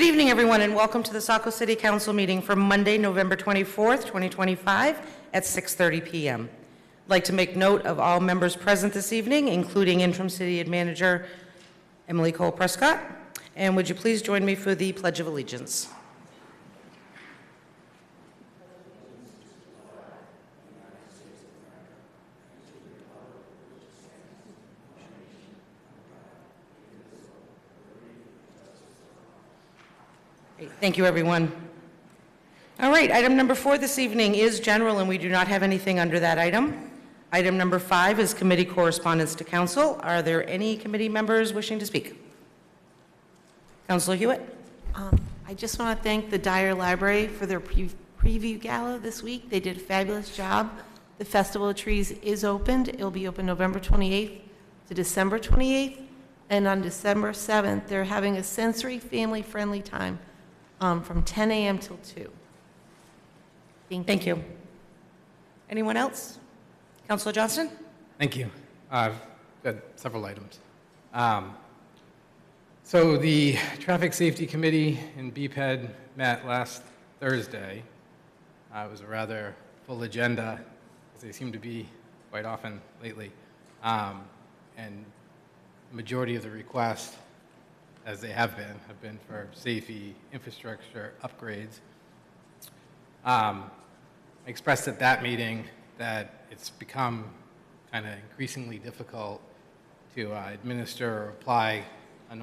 Good evening, everyone, and welcome to the Saco City Council meeting for Monday, November 24th, 2025 at 6:30 p.m. I'd like to make note of all members present this evening, including Interim City Manager Emily Cole Prescott. And would you please join me for the Pledge of Allegiance? Great. Thank you, everyone. All right, item number 4 this evening is general, and we do not have anything under that item. Item number 5 is committee correspondence to council. Are there any committee members wishing to speak? Councilor Hewitt. I just want to thank the Dyer Library for their preview gala this week. They did a fabulous job. The Festival of Trees is opened. It will be open November 28th to December 28th. And on December 7th, they're having a sensory family-friendly time from 10 a.m. till 2. Thank you. Anyone else? Councilor Johnston? Thank you. I've got several items. So the Traffic Safety Committee in BPED met last Thursday. It was a rather full agenda, as they seem to be quite often lately. And the majority of the requests, as they have been for safety infrastructure upgrades. I expressed at that meeting that it's become kind of increasingly difficult to administer or apply an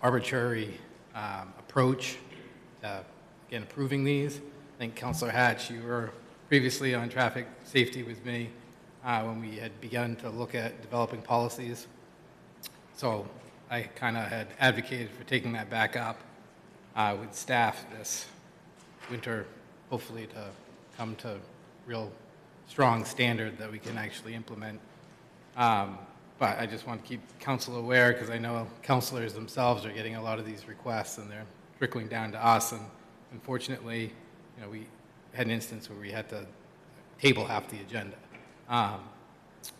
arbitrary approach to, again, approving these. I think Councilor Hatch, you were previously on traffic safety with me when we had begun to look at developing policies. So I kind of had advocated for taking that back up with staff this winter, hopefully to come to real strong standard that we can actually implement. But I just want to keep council aware, because I know councilors themselves are getting a lot of these requests and they're trickling down to us. And unfortunately, you know, we had an instance where we had to table half the agenda.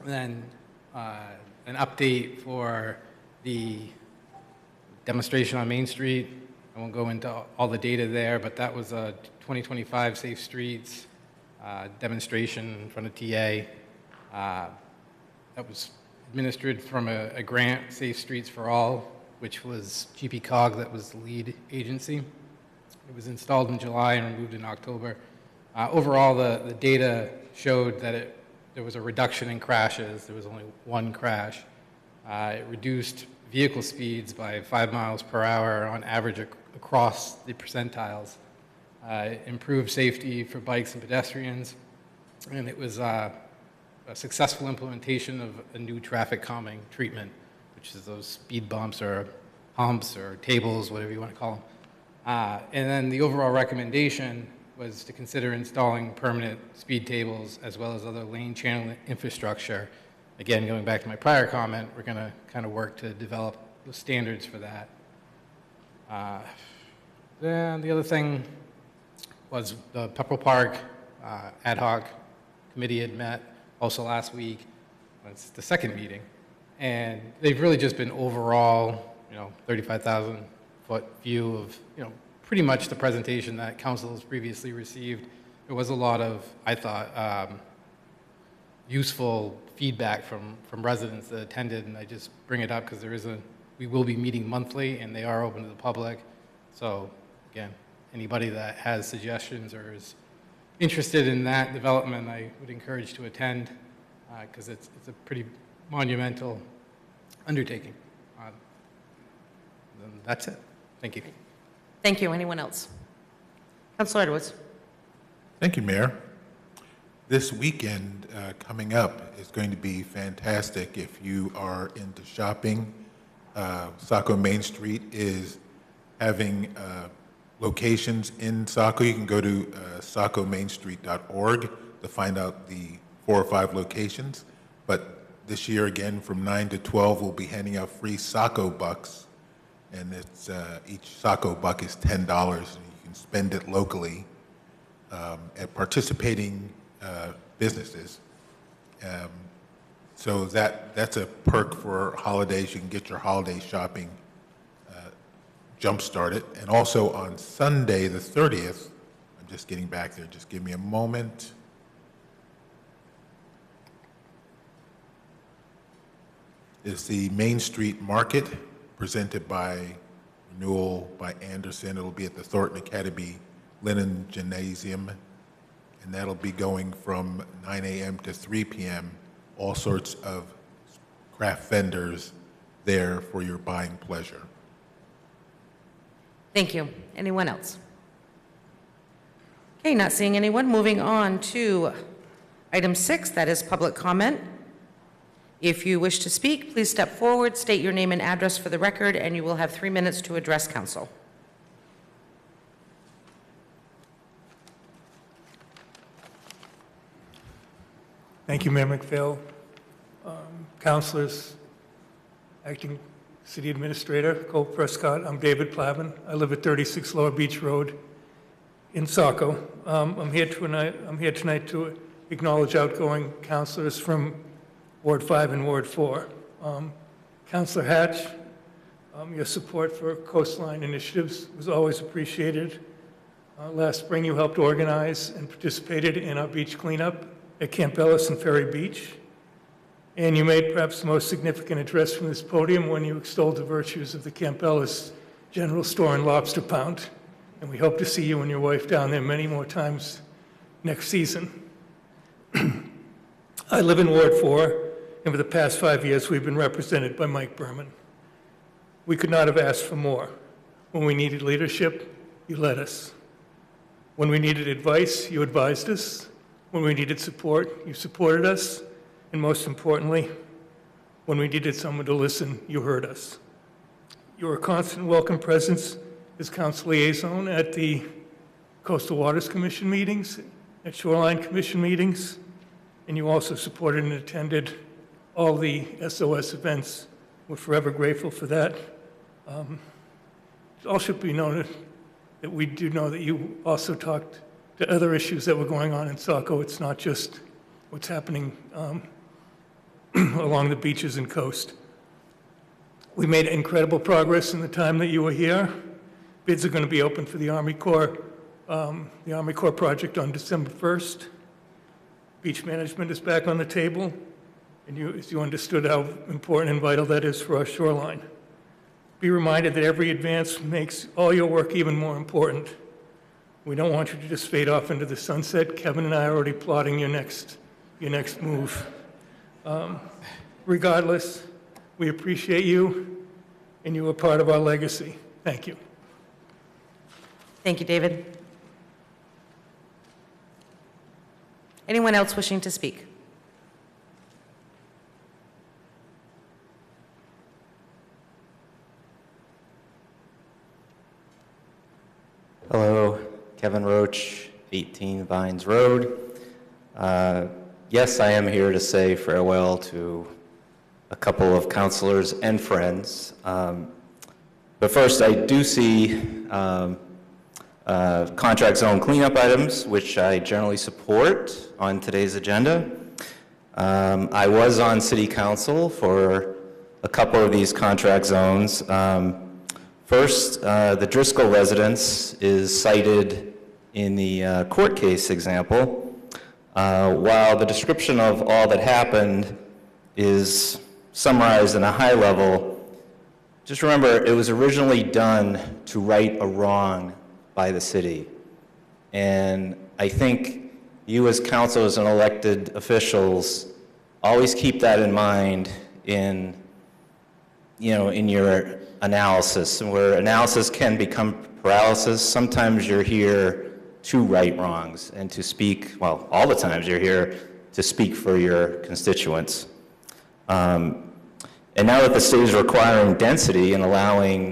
Then an update for the demonstration on Main Street. I won't go into all the data there, but that was a 2025 Safe Streets demonstration in front of TA. That was administered from a grant, Safe Streets for All, which was GPCOG, that was the lead agency. It was installed in July and removed in October. Overall, the data showed that there was a reduction in crashes. There was only one crash. It reduced vehicle speeds by 5 miles per hour on average across the percentiles. It improved safety for bikes and pedestrians, and it was a successful implementation of a new traffic calming treatment, which is those speed bumps or humps or tables, whatever you want to call them. And then the overall recommendation was to consider installing permanent speed tables as well as other lane channel infrastructure. Again, going back to my prior comment, we're going to kind of work to develop the standards for that. Then the other thing was the Pepperell Park ad hoc committee had met also last week. It's the second meeting, and they've really just been overall, 35,000 foot view of, pretty much the presentation that council has previously received. There was a lot of, I thought, useful feedback from residents that attended, and I just bring it up because we will be meeting monthly, and they are open to the public. So again, anybody that has suggestions or is interested in that development, I would encourage to attend because it's a pretty monumental undertaking. And that's it. Thank you. Thank you. Anyone else? Councilor Edwards. Thank you, Mayor. This weekend coming up is going to be fantastic if you are into shopping. Saco Main Street is having locations in Saco. You can go to sacomainstreet.org to find out the 4 or 5 locations. But this year, again, from 9 to 12, we'll be handing out free Saco bucks. And it's each Saco buck is $10, and you can spend it locally at participating businesses. So that's a perk for holidays. You can get your holiday shopping jumpstart it. And also on Sunday, the 30th, I'm just getting back there, just give me a moment. Is the Main Street Market presented by Renewal by Anderson. It'll be at the Thornton Academy Linen Gymnasium, and that'll be going from 9 a.m. to 3 p.m. All sorts of craft vendors there for your buying pleasure. Thank you. Anyone else? Okay, not seeing anyone. Moving on to item 6, that is public comment. If you wish to speak, please step forward, state your name and address for the record, and you will have 3 minutes to address council. Thank you, Mayor McPhail. Councilors, Acting City Administrator Cole Prescott, I'm David Plavin. I live at 36 Lower Beach Road in Saco. I'm here tonight to acknowledge outgoing councilors from Ward 5 and Ward 4. Councilor Hatch, your support for coastline initiatives was always appreciated. Last spring, you helped organize and participated in our beach cleanup at Camp Ellis and Ferry Beach. And you made perhaps the most significant address from this podium when you extolled the virtues of the Camp Ellis General Store and Lobster Pound. And we hope to see you and your wife down there many more times next season. I live in Ward 4, and for the past 5 years, we've been represented by Mike Berman. We could not have asked for more. When we needed leadership, you led us. When we needed advice, you advised us. When we needed support, you supported us. And most importantly, when we needed someone to listen, you heard us. You were a constant welcome presence as council liaison at the Coastal Waters Commission meetings, at Shoreline Commission meetings, and you also supported and attended all the SOS events. We're forever grateful for that. It all should be noted that we do know that you also talked to other issues that were going on in Saco. It's not just what's happening along the beaches and coast. We made incredible progress in the time that you were here. Bids are going to be open for the Army Corps project on December 1st. Beach management is back on the table, and you understood how important and vital that is for our shoreline. Be reminded that every advance makes all your work even more important. We don't want you to just fade off into the sunset. Kevin and I are already plotting your next move. Regardless, we appreciate you, and you are part of our legacy. Thank you. Thank you, David. Anyone else wishing to speak? Hello, Kevin Roach, 18 Vines Road. Yes, I am here to say farewell to a couple of counselors and friends. But first, I do see contract zone cleanup items, which I generally support on today's agenda. I was on City Council for a couple of these contract zones. First, the Driscoll residence is cited in the court case example. While the description of all that happened is summarized in a high level, just remember it was originally done to right a wrong by the city. And I think you as councilors and elected officials always keep that in mind in your analysis. And where analysis can become paralysis, sometimes you're here to right wrongs and to speak, well, all the times you're here to speak for your constituents. And now that the state is requiring density and allowing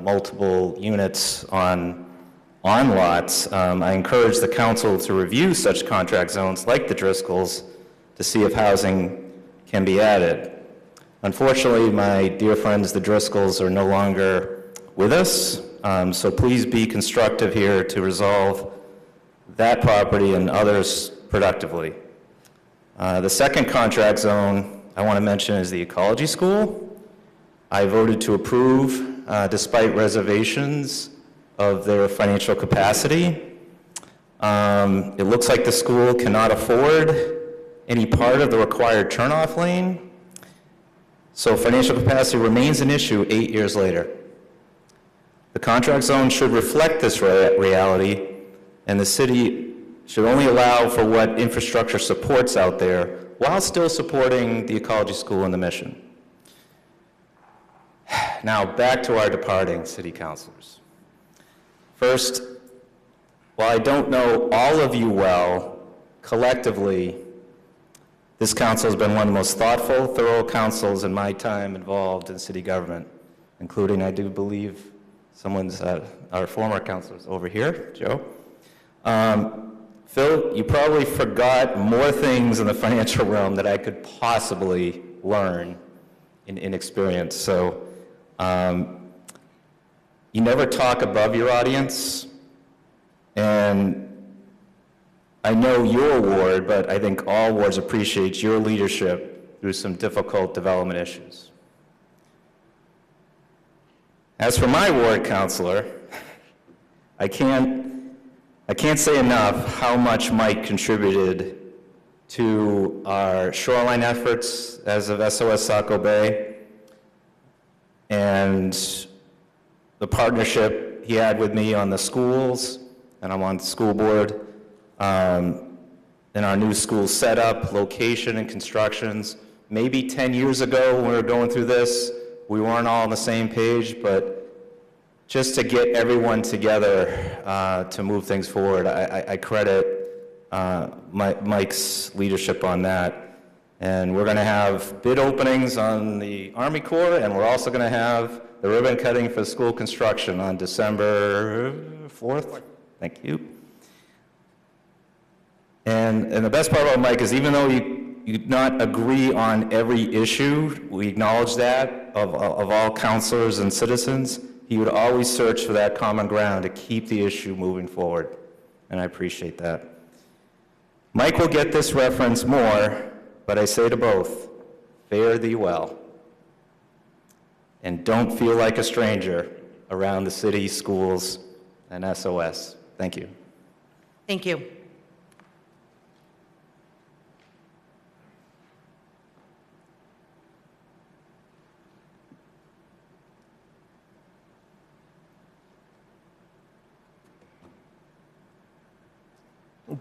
multiple units on lots, I encourage the council to review such contract zones like the Driscolls to see if housing can be added. Unfortunately, my dear friends, the Driscolls, are no longer with us, so please be constructive here to resolve that property and others productively. The second contract zone I want to mention is the Ecology School. I voted to approve despite reservations of their financial capacity. It looks like the school cannot afford any part of the required turnoff lane, so financial capacity remains an issue 8 years later. The contract zone should reflect this reality, and the city should only allow for what infrastructure supports out there while still supporting the ecology school and the mission. Now, back to our departing city councilors. First, while I don't know all of you well, collectively, this council has been one of the most thoughtful, thorough councils in my time involved in city government, including, I do believe, our former councilors over here, Joe. Phil, you probably forgot more things in the financial realm that I could possibly learn in experience. So you never talk above your audience, and I know your ward, but I think all wards appreciate your leadership through some difficult development issues. As for my ward councilor, I can't say enough how much Mike contributed to our shoreline efforts as of SOS Saco Bay and the partnership he had with me on the schools, and I'm on the school board, in our new school setup, location, and constructions. Maybe 10 years ago when we were going through this, we weren't all on the same page, but just to get everyone together to move things forward, I credit Mike's leadership on that. And we're going to have bid openings on the Army Corps, and we're also going to have the ribbon cutting for school construction on December 4th. Thank you. And the best part about Mike is even though you not agree on every issue, we acknowledge that of all councilors and citizens, he would always search for that common ground to keep the issue moving forward, and I appreciate that. Mike will get this reference more, but I say to both, fare thee well, and don't feel like a stranger around the city, schools, and SOS. Thank you. Thank you.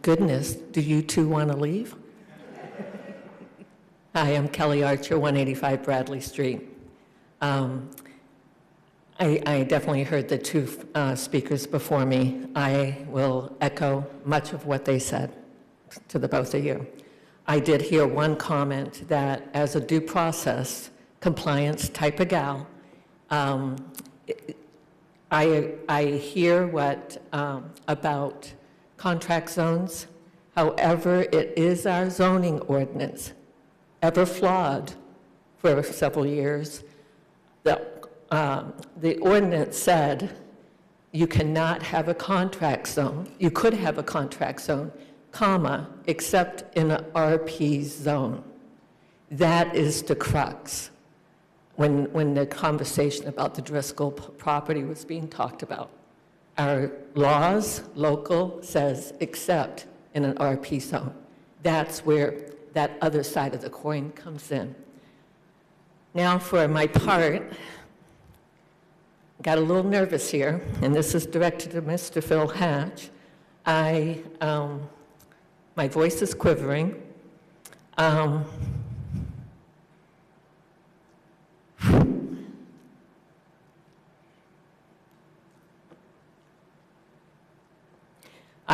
Goodness, do you two want to leave? Hi, I'm Kelly Archer, 185 Bradley Street. I definitely heard the two speakers before me. I will echo much of what they said to the both of you. I did hear one comment that as a due process compliance type of gal, I hear what about contract zones. However, it is our zoning ordinance, ever flawed for several years. The ordinance said you cannot have a contract zone. You could have a contract zone, comma, except in an RP zone. That is the crux when the conversation about the Driscoll property was being talked about. Our laws, local, says except in an RP zone. That's where that other side of the coin comes in. Now for my part, got a little nervous here, and this is directed to Mr. Phil Hatch. My voice is quivering. I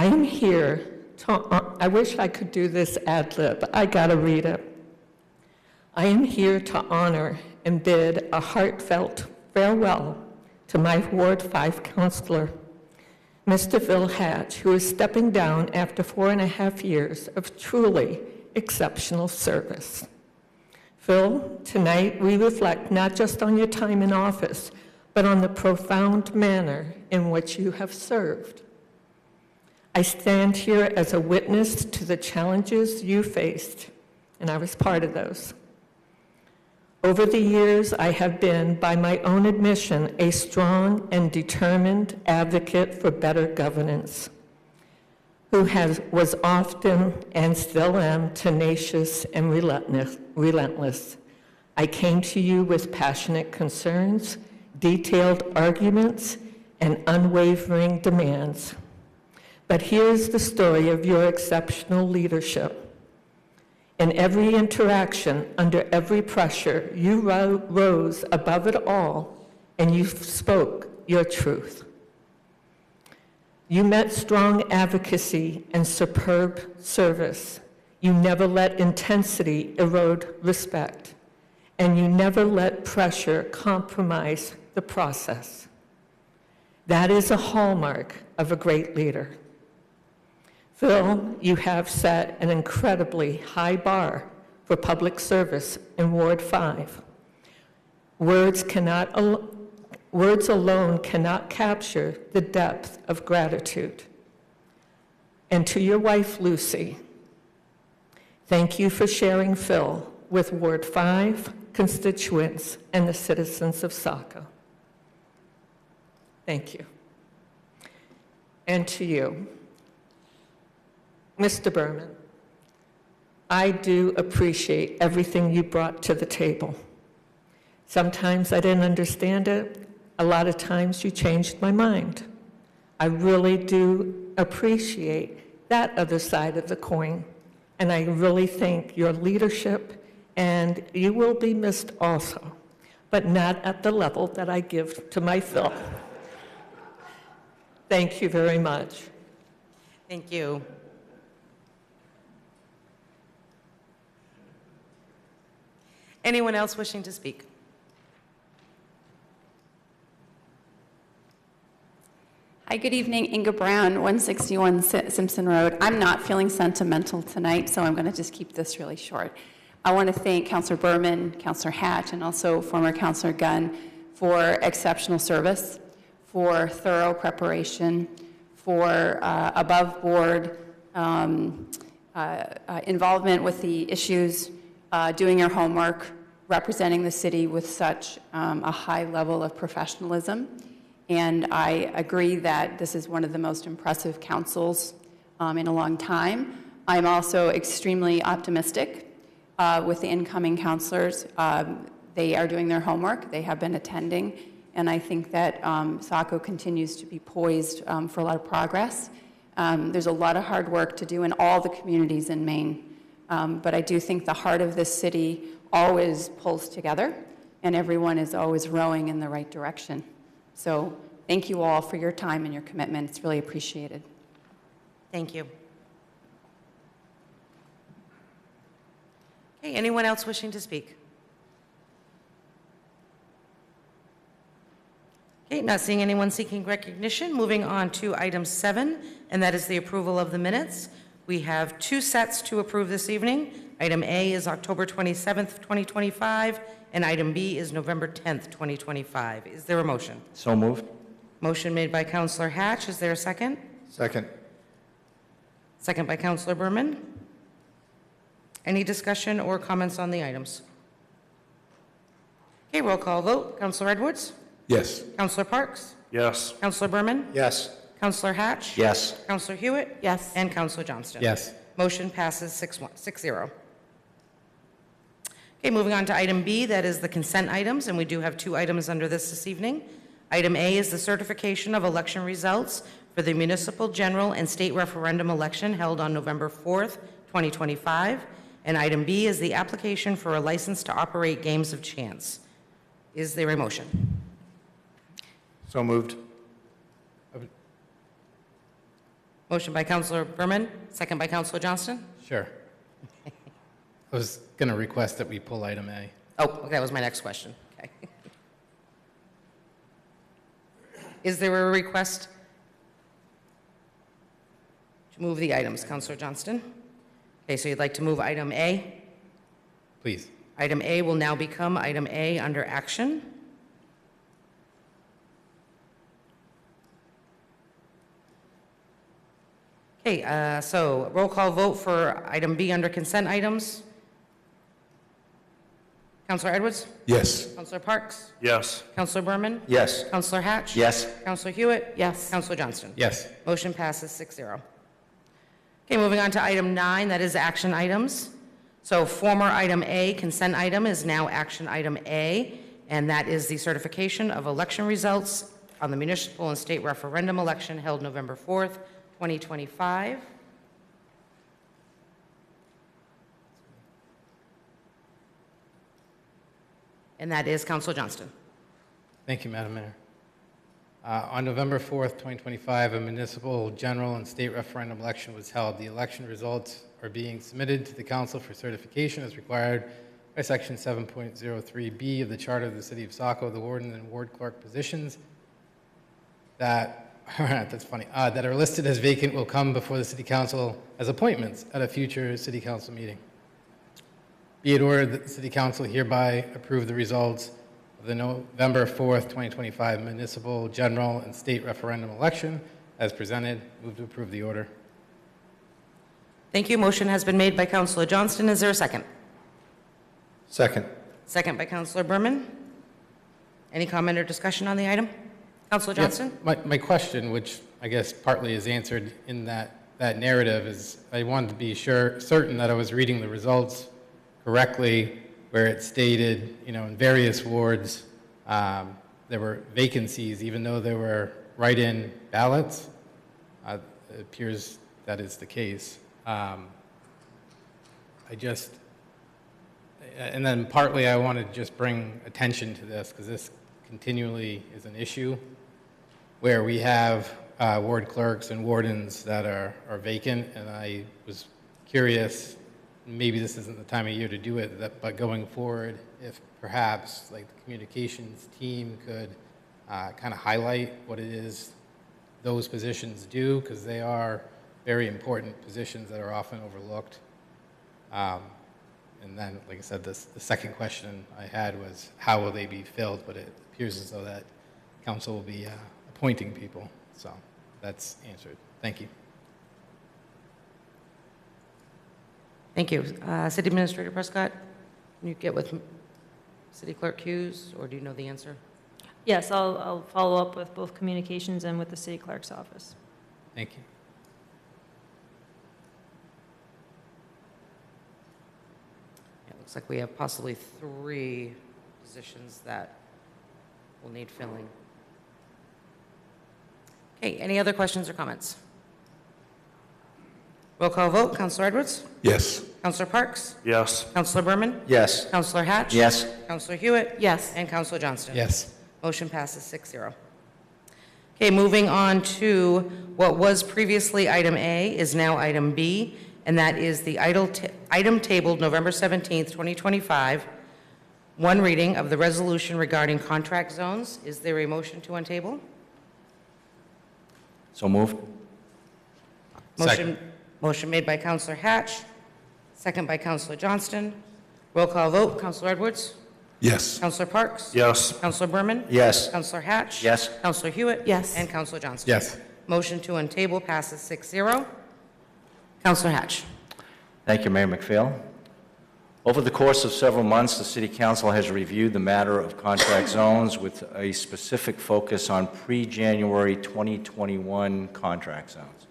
am here to, I wish I could do this ad lib, I gotta read it. I am here to honor and bid a heartfelt farewell to my Ward 5 councilor, Mr. Phil Hatch, who is stepping down after 4.5 years of truly exceptional service. Phil, tonight we reflect not just on your time in office, but on the profound manner in which you have served. I stand here as a witness to the challenges you faced, and I was part of those. Over the years, I have been, by my own admission, a strong and determined advocate for better governance, who was often and still am tenacious and relentless. I came to you with passionate concerns, detailed arguments, and unwavering demands. But here's the story of your exceptional leadership. In every interaction, under every pressure, you rose above it all, and you spoke your truth. You met strong advocacy and superb service. You never let intensity erode respect, and you never let pressure compromise the process. That is a hallmark of a great leader. Phil, you have set an incredibly high bar for public service in Ward 5. Words alone cannot capture the depth of gratitude. And to your wife, Lucy, thank you for sharing Phil with Ward 5 constituents and the citizens of Saco. Thank you. And to you, Mr. Berman, I do appreciate everything you brought to the table. Sometimes I didn't understand it. A lot of times you changed my mind. I really do appreciate that other side of the coin, and I really think your leadership, and you will be missed also, but not at the level that I give to my Phil. Thank you very much. Thank you. Anyone else wishing to speak? Hi, good evening. Inga Brown, 161 Simpson Road. I'm not feeling sentimental tonight, so I'm going to just keep this really short. I want to thank Councilor Berman, Councilor Hatch, and also former Councilor Gunn for exceptional service, for thorough preparation, for above-board involvement with the issues, doing your homework, representing the city with such a high level of professionalism. And I agree that this is one of the most impressive councils in a long time. I'm also extremely optimistic with the incoming councilors. They are doing their homework. They have been attending. And I think that Saco continues to be poised for a lot of progress. There's a lot of hard work to do in all the communities in Maine. But I do think the heart of this city always pulls together, and everyone is always rowing in the right direction. So thank you all for your time and your commitment. It's really appreciated. Thank you. Okay, anyone else wishing to speak? Okay, not seeing anyone seeking recognition. Moving on to item 7, and that is the approval of the minutes. We have 2 sets to approve this evening. Item A is October 27th, 2025, and item B is November 10th, 2025. Is there a motion? So moved. Motion made by Councilor Hatch. Is there a second? Second. Second by Councilor Berman. Any discussion or comments on the items? Okay, roll call vote. Councilor Edwards? Yes. Councilor Parks? Yes. Councilor Berman? Yes. Councilor Hatch? Yes. Councilor Hewitt? Yes. And Councilor Johnston? Yes. Motion passes 6-0. Okay, moving on to item B, that is the consent items, and we do have 2 items under this evening. Item A is the certification of election results for the municipal, general, and state referendum election held on November 4th, 2025. And item B is the application for a license to operate games of chance. Is there a motion? So moved. Motion by Councilor Berman, second by Councilor Johnston. Sure. I was going to request that we pull item A. Oh, that was my next question. Okay. Is there a request to move the items, Councilor Johnston? Okay, so you'd like to move item A? Please. Item A will now become item A under action. Okay, so roll call vote for item B under consent items. Counselor Edwards? Yes. Counselor Parks? Yes. Counselor Berman? Yes. Counselor Hatch? Yes. Counselor Hewitt? Yes. Counselor Johnston? Yes. Motion passes 6-0. Okay, moving on to item 9, that is action items. So former item A, consent item, is now action item A, and that is the certification of election results on the municipal and state referendum election held November 4th, 2025. And that is Counselor Johnston. Thank you, Madam Mayor. On November 4th, 2025, a municipal, general, and state referendum election was held. The election results are being submitted to the council for certification as required by Section 7.03B of the Charter of the City of Saco. The warden and ward clerk positions that, that's funny, that are listed as vacant will come before the City Council as appointments at a future City Council meeting. Be it ordered that the City Council hereby approve the results of the November 4th, 2025 municipal, general, and state referendum election as presented. Move to approve the order. Thank you. Motion has been made by Counselor Johnston. Is there a second? Second. Second by Counselor Berman. Any comment or discussion on the item? Counselor Johnston? Yeah, my question, which I guess partly is answered in that narrative, is I wanted to be certain that I was reading the results correctly, where it stated, in various wards, there were vacancies, even though there were write-in ballots. It appears that is the case. And then partly I wanted to just bring attention to this, because this continually is an issue, where we have ward clerks and wardens that are vacant, and I was curious, maybe this isn't the time of year to do it, but going forward, if perhaps like the communications team could kind of highlight what it is those positions do, because they are very important positions that are often overlooked. And then, like I said, the second question I had was, how will they be filled? But it appears as though that council will be appointing people. So that's answered. Thank you. Thank you. City Administrator Prescott, can you get with City Clerk Hughes, or do you know the answer? Yes, I'll follow up with both communications and with the city clerk's office. Thank you. It looks like we have possibly 3 positions that will need filling. Okay, any other questions or comments? Roll call vote. Counselor Edwards? Yes. Counselor Parks? Yes. Counselor Berman? Yes. Counselor Hatch? Yes. Counselor Hewitt? Yes. And Counselor Johnston? Yes. Motion passes 6-0. Okay, moving on to what was previously item A is now item B, and that is the item tabled November 17th, 2025, one reading of the resolution regarding contract zones. Is there a motion to untable? So moved. Second. Motion made by Counselor Hatch, second by Counselor Johnston. Roll call vote. Counselor Edwards? Yes. Counselor Parks? Yes. Counselor Berman? Yes. Counselor Hatch? Yes. Counselor Hewitt? Yes. And Counselor Johnston? Yes. Motion to untable passes 6-0. Counselor Hatch? Thank you, Mayor McPhail. Over the course of several months, the City Council has reviewed the matter of contract zones with a specific focus on pre-January 2021 contract zones.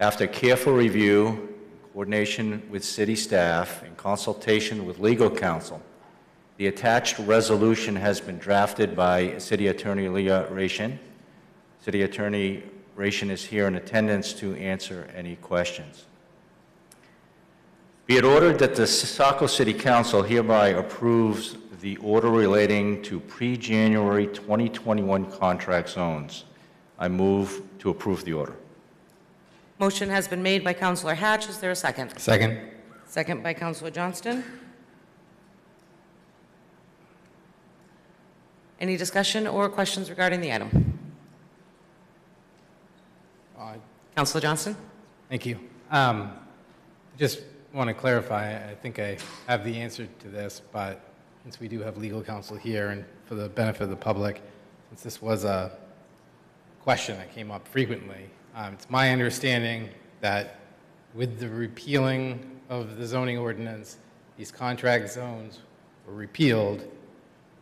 After careful review, coordination with city staff, and consultation with legal counsel, the attached resolution has been drafted by City Attorney Leah Ration. City Attorney Ration is here in attendance to answer any questions. Be it ordered that the Saco City Council hereby approves the order relating to pre-January 2021 contract zones. I move to approve the order. Motion has been made by Counselor Hatch. Is there a second? Second. Second by Counselor Johnston. Any discussion or questions regarding the item? Counselor Johnston? Thank you. Just want to clarify, I think I have the answer to this, but since we do have legal counsel here and for the benefit of the public, since this was a question that came up frequently, it's my understanding that with the repealing of the zoning ordinance, these contract zones were repealed,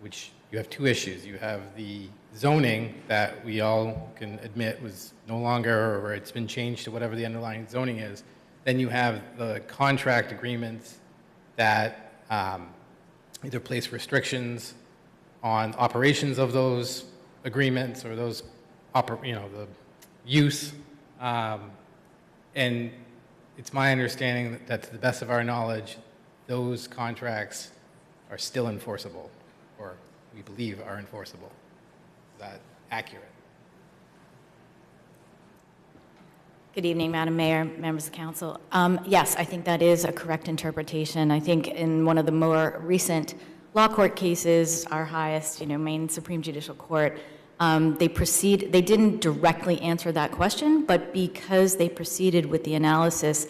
which you have two issues. You have the zoning that we all can admit was no longer, or it's been changed to whatever the underlying zoning is. Then you have the contract agreements that either place restrictions on operations of those agreements or those, the use. And it's my understanding that to the best of our knowledge, those contracts are still enforceable, or we believe are enforceable. Is that accurate? Good evening, Madam Mayor, members of council. Yes, I think that is a correct interpretation. I think in one of the more recent law court cases, our highest, Maine Supreme Judicial Court, they didn't directly answer that question, but because they proceeded with the analysis,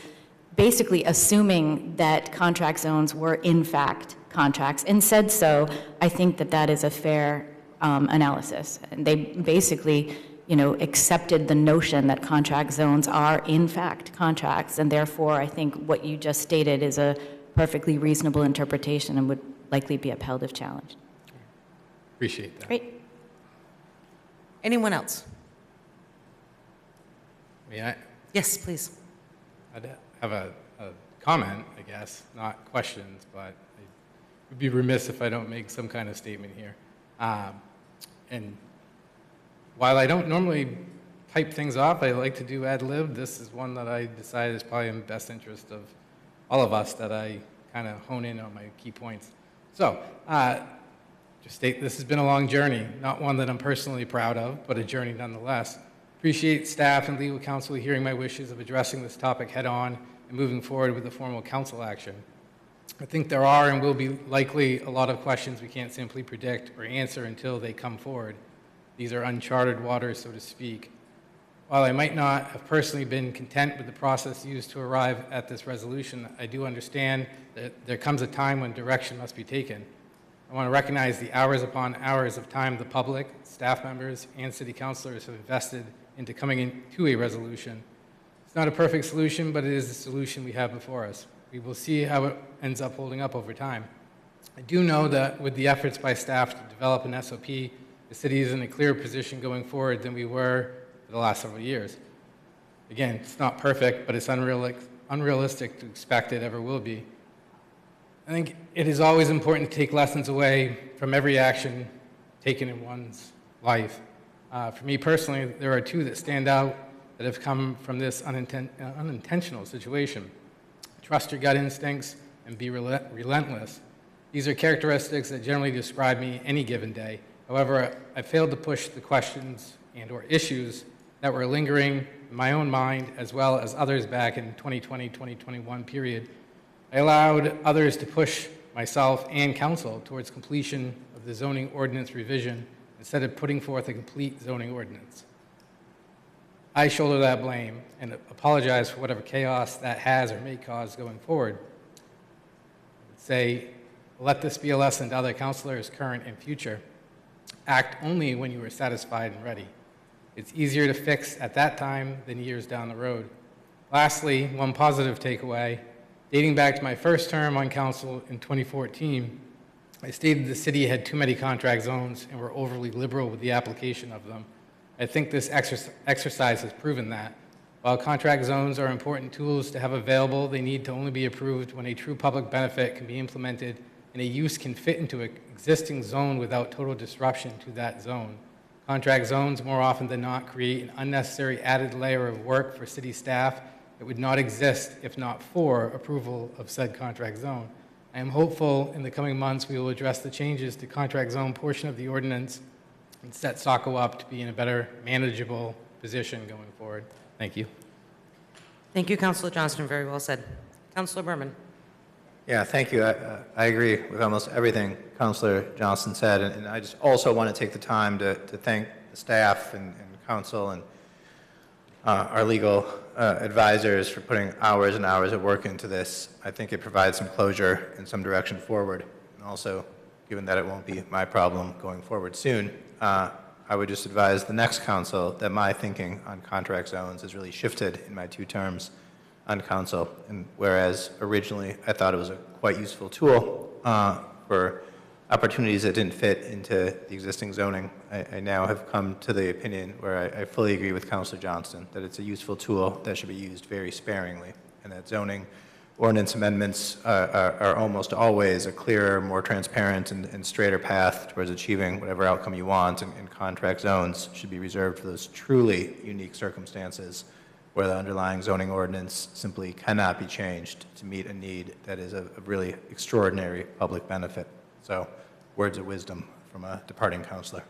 basically assuming that contract zones were in fact contracts and said so, I think that that is a fair analysis. And they basically accepted the notion that contract zones are in fact contracts, and therefore I think what you just stated is a perfectly reasonable interpretation and would likely be upheld if challenged. Appreciate that. Great. Anyone else? Yes, please. I'd have a comment, I guess, not questions, but I would be remiss if I don't make some kind of statement here. And while I don't normally type things off, I like to do ad lib. This is one that I decided is probably in the best interest of all of us, that I kind of hone in on my key points. So, just state this has been a long journey, not one that I'm personally proud of, but a journey nonetheless. Appreciate staff and legal counsel hearing my wishes of addressing this topic head on and moving forward with a formal council action. I think there are and will be likely a lot of questions we can't simply predict or answer until they come forward. These are uncharted waters, so to speak. While I might not have personally been content with the process used to arrive at this resolution, I do understand that there comes a time when direction must be taken. I want to recognize the hours upon hours of time the public, staff members, and city councilors have invested into coming into a resolution. It's not a perfect solution, but it is the solution we have before us. We will see how it ends up holding up over time. I do know that with the efforts by staff to develop an SOP, the city is in a clearer position going forward than we were for the last several years. Again, it's not perfect, but it's unrealistic to expect it ever will be. I think it is always important to take lessons away from every action taken in one's life. For me personally, there are two that stand out that have come from this unintentional situation. Trust your gut instincts and be relentless. These are characteristics that generally describe me any given day. However, I failed to push the questions and/or issues that were lingering in my own mind, as well as others back in 2020-2021 period. I allowed others to push myself and council towards completion of the zoning ordinance revision instead of putting forth a complete zoning ordinance. I shoulder that blame and apologize for whatever chaos that has or may cause going forward. I would say, let this be a lesson to other councilors, current and future. Act only when you are satisfied and ready. It's easier to fix at that time than years down the road. Lastly, one positive takeaway. Dating back to my first term on council in 2014, I stated the city had too many contract zones and were overly liberal with the application of them. I think this exercise has proven that. While contract zones are important tools to have available, they need to only be approved when a true public benefit can be implemented and a use can fit into an existing zone without total disruption to that zone. Contract zones, more often than not, create an unnecessary added layer of work for city staff that would not exist if not for approval of said contract zone. I am hopeful in the coming months we will address the changes to contract zone portion of the ordinance and set Saco up to be in a better manageable position going forward. Thank you. Thank you, Councilor Johnston. Very well said. Councilor Berman. Yeah, thank you. I agree with almost everything Councilor Johnston said, and I just also want to take the time to thank the staff and council and our legal advisors for putting hours and hours of work into this. I think it provides some closure and some direction forward. And also, given that it won't be my problem going forward soon, I would just advise the next council that my thinking on contract zones has really shifted in my 2 terms on council. And whereas originally I thought it was a quite useful tool for for opportunities that didn't fit into the existing zoning. I now have come to the opinion where I fully agree with Councilor Johnston that it's a useful tool that should be used very sparingly, and that zoning ordinance amendments are almost always a clearer, more transparent, and straighter path towards achieving whatever outcome you want, and contract zones should be reserved for those truly unique circumstances where the underlying zoning ordinance simply cannot be changed to meet a need that is of really extraordinary public benefit. So, words of wisdom from a departing counselor.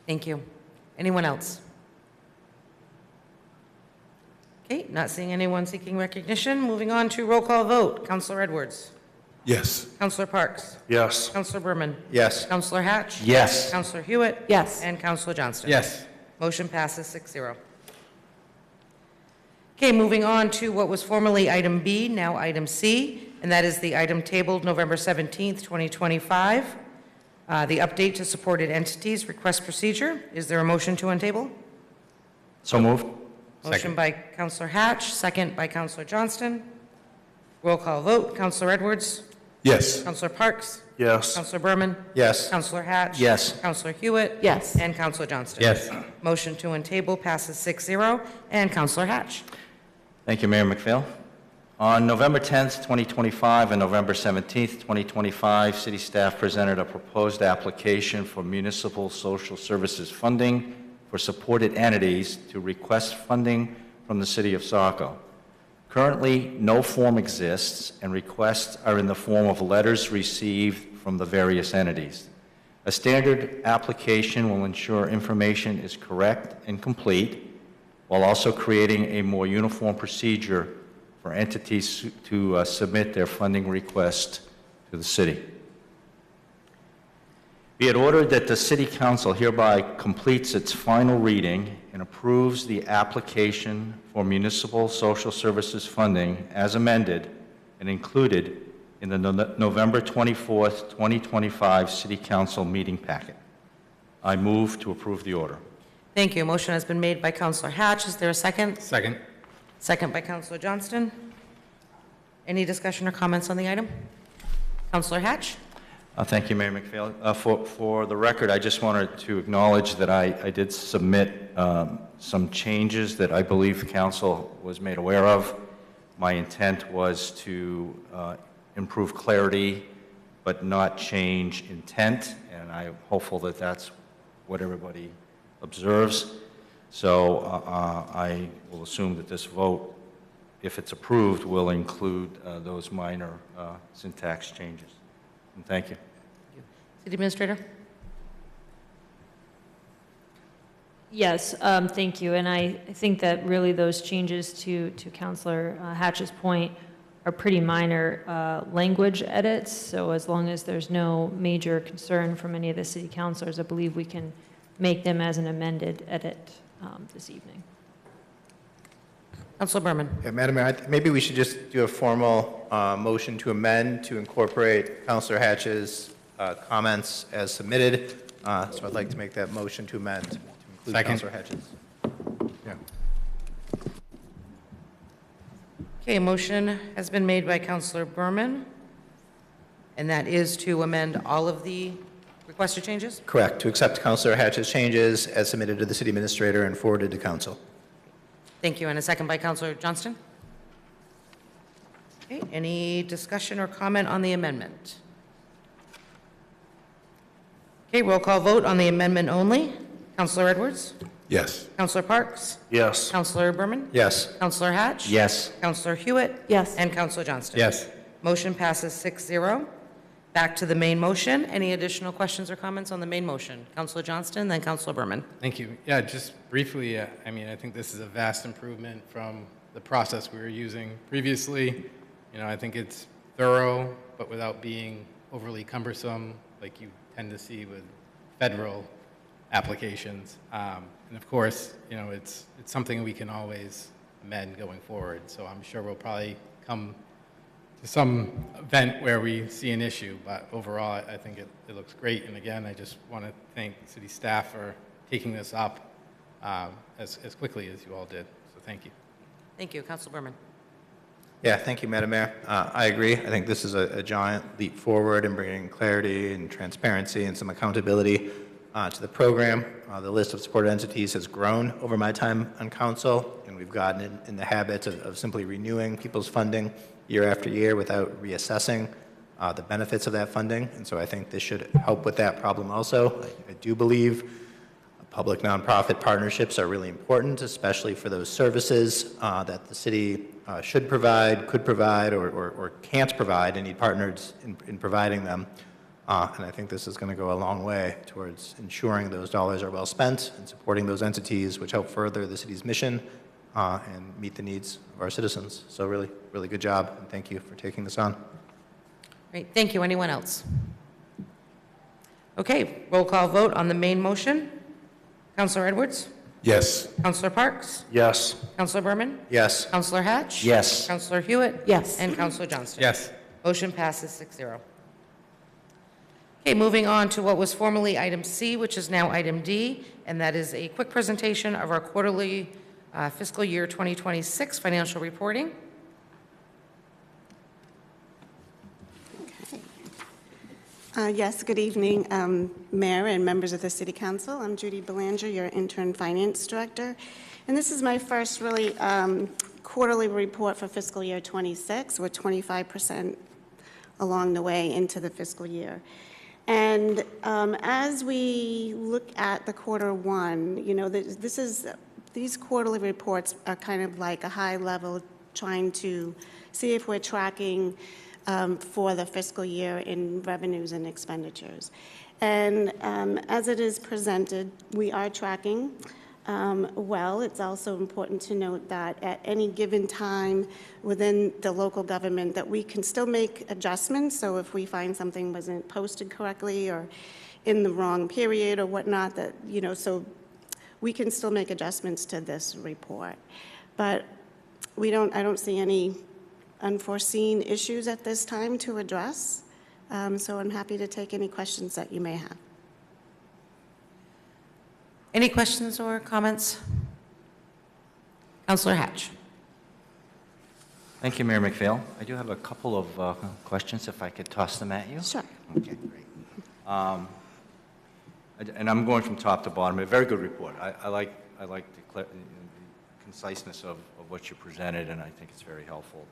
Thank you. Anyone else? Okay, not seeing anyone seeking recognition. Moving on to roll call vote. Counselor Edwards. Yes. Counselor Parks. Yes. Counselor Berman. Yes. Counselor Hatch. Yes. Counselor Hewitt. Yes. And Counselor Johnston. Yes. Motion passes 6-0. Okay, moving on to what was formerly item B, now item C, and that is the item tabled November 17th, 2025. The update to supported entities request procedure. Is there a motion to untable? So moved. Motion by Counselor Hatch, second by Counselor Johnston. Roll call vote. Counselor Edwards. Yes. Counselor Parks. Yes. Counselor Berman. Yes. Counselor Hatch. Yes. Counselor Hewitt. Yes. And Counselor Johnston. Yes. Motion to untable passes 6-0. And Counselor Hatch. Thank you, Mayor McPhail. On November 10th, 2025 and November 17th, 2025, city staff presented a proposed application for municipal social services funding for supported entities to request funding from the city of Saco. Currently, no form exists, and requests are in the form of letters received from the various entities. A standard application will ensure information is correct and complete, while also creating a more uniform procedure for entities to submit their funding request to the city. Be it ordered that the City Council hereby completes its final reading and approves the application for municipal social services funding as amended and included in the November 24th, 2025 City Council meeting packet. I move to approve the order. Thank you. A motion has been made by Counselor Hatch. Is there a second? Second. Second by Counselor Johnston. Any discussion or comments on the item? Counselor Hatch? Thank you, Mayor McPhail. For the record, I just wanted to acknowledge that I did submit some changes that I believe council was made aware of. My intent was to improve clarity, but not change intent, and I'm hopeful that that's what everybody observes. So I will assume that this vote, if it's approved, will include those minor syntax changes. And thank you. City Administrator? Yes, thank you. And I think that really those changes to Councilor Hatch's point are pretty minor language edits. So as long as there's no major concern from any of the city councilors, I believe we can make them as an amended edit this evening. Councilor Berman? Yeah, Madam Mayor, maybe we should just do a formal motion to amend to incorporate Councilor Hatch's comments as submitted. So I'd like to make that motion to amend to include Second. Councilor Hatch's. Yeah. Okay, a motion has been made by Counselor Berman, and that is to amend all of the requested changes? Correct, to accept Councilor Hatch's changes as submitted to the city administrator and forwarded to council. Thank you. And a second by Counselor Johnston? Okay, any discussion or comment on the amendment? Okay, roll call vote on the amendment only. Counselor Edwards? Yes. Counselor Parks? Yes. Counselor Berman? Yes. Counselor Hatch? Yes. Counselor Hewitt? Yes. And Counselor Johnston? Yes. Motion passes 6-0. Back to the main motion. Any additional questions or comments on the main motion? Counselor Johnston, then Counselor Berman. Thank you. Yeah, just briefly, I mean, I think this is a vast improvement from the process we were using previously. You know, I think it's thorough, but without being overly cumbersome, like you tend to see with federal applications. And of course, you know, it's something we can always amend going forward. So I'm sure we'll probably come to some event where we see an issue, but overall, I think it looks great. And again, I just want to thank city staff for taking this up as quickly as you all did. So thank you. Thank you. Counselor Berman. Yeah, thank you, Madam Mayor. I agree. I think this is a giant leap forward in bringing clarity and transparency and some accountability to the program. The list of supported entities has grown over my time on council, and we've gotten in the habit of simply renewing people's funding year after year without reassessing the benefits of that funding. And so I think this should help with that problem also. I do believe public nonprofit partnerships are really important, especially for those services that the city should provide, could provide, or can't provide, and need partners in providing them. And I think this is going to go a long way towards ensuring those dollars are well spent and supporting those entities which help further the city's mission and meet the needs of our citizens. So really, really good job, and thank you for taking this on. Great, thank you. Anyone else? Okay, roll call vote on the main motion. Councilor Edwards? Yes. Councilor Parks? Yes. Councilor Berman? Yes. Councilor Hatch? Yes. Councilor Hewitt? Yes. And Councilor Johnston? Yes. Motion passes 6-0. Okay, moving on to what was formerly item C, which is now item D, and that is a quick presentation of our quarterly fiscal year 2026 financial reporting. Yes, good evening, Mayor and members of the City Council. I'm Judy Belanger, your Intern Finance Director. And this is my first really quarterly report for fiscal year 26. We're 25% along the way into the fiscal year. And as we look at the quarter one, you know, these quarterly reports are kind of like a high level trying to see if we're tracking for the fiscal year in revenues and expenditures. And as it is presented, we are tracking well. It's also important to note that at any given time within the local government that we can still make adjustments. So if we find something wasn't posted correctly or in the wrong period or whatnot, that, you know, so we can still make adjustments to this report. But I don't see any unforeseen issues at this time to address. So I'm happy to take any questions that you may have. Any questions or comments? Councilor Hatch. Thank you, Mayor McPhail. I do have a couple of questions, if I could toss them at you. Sure. Okay, great. And I'm going from top to bottom. A very good report. I like the conciseness of what you presented, and I think it's very helpful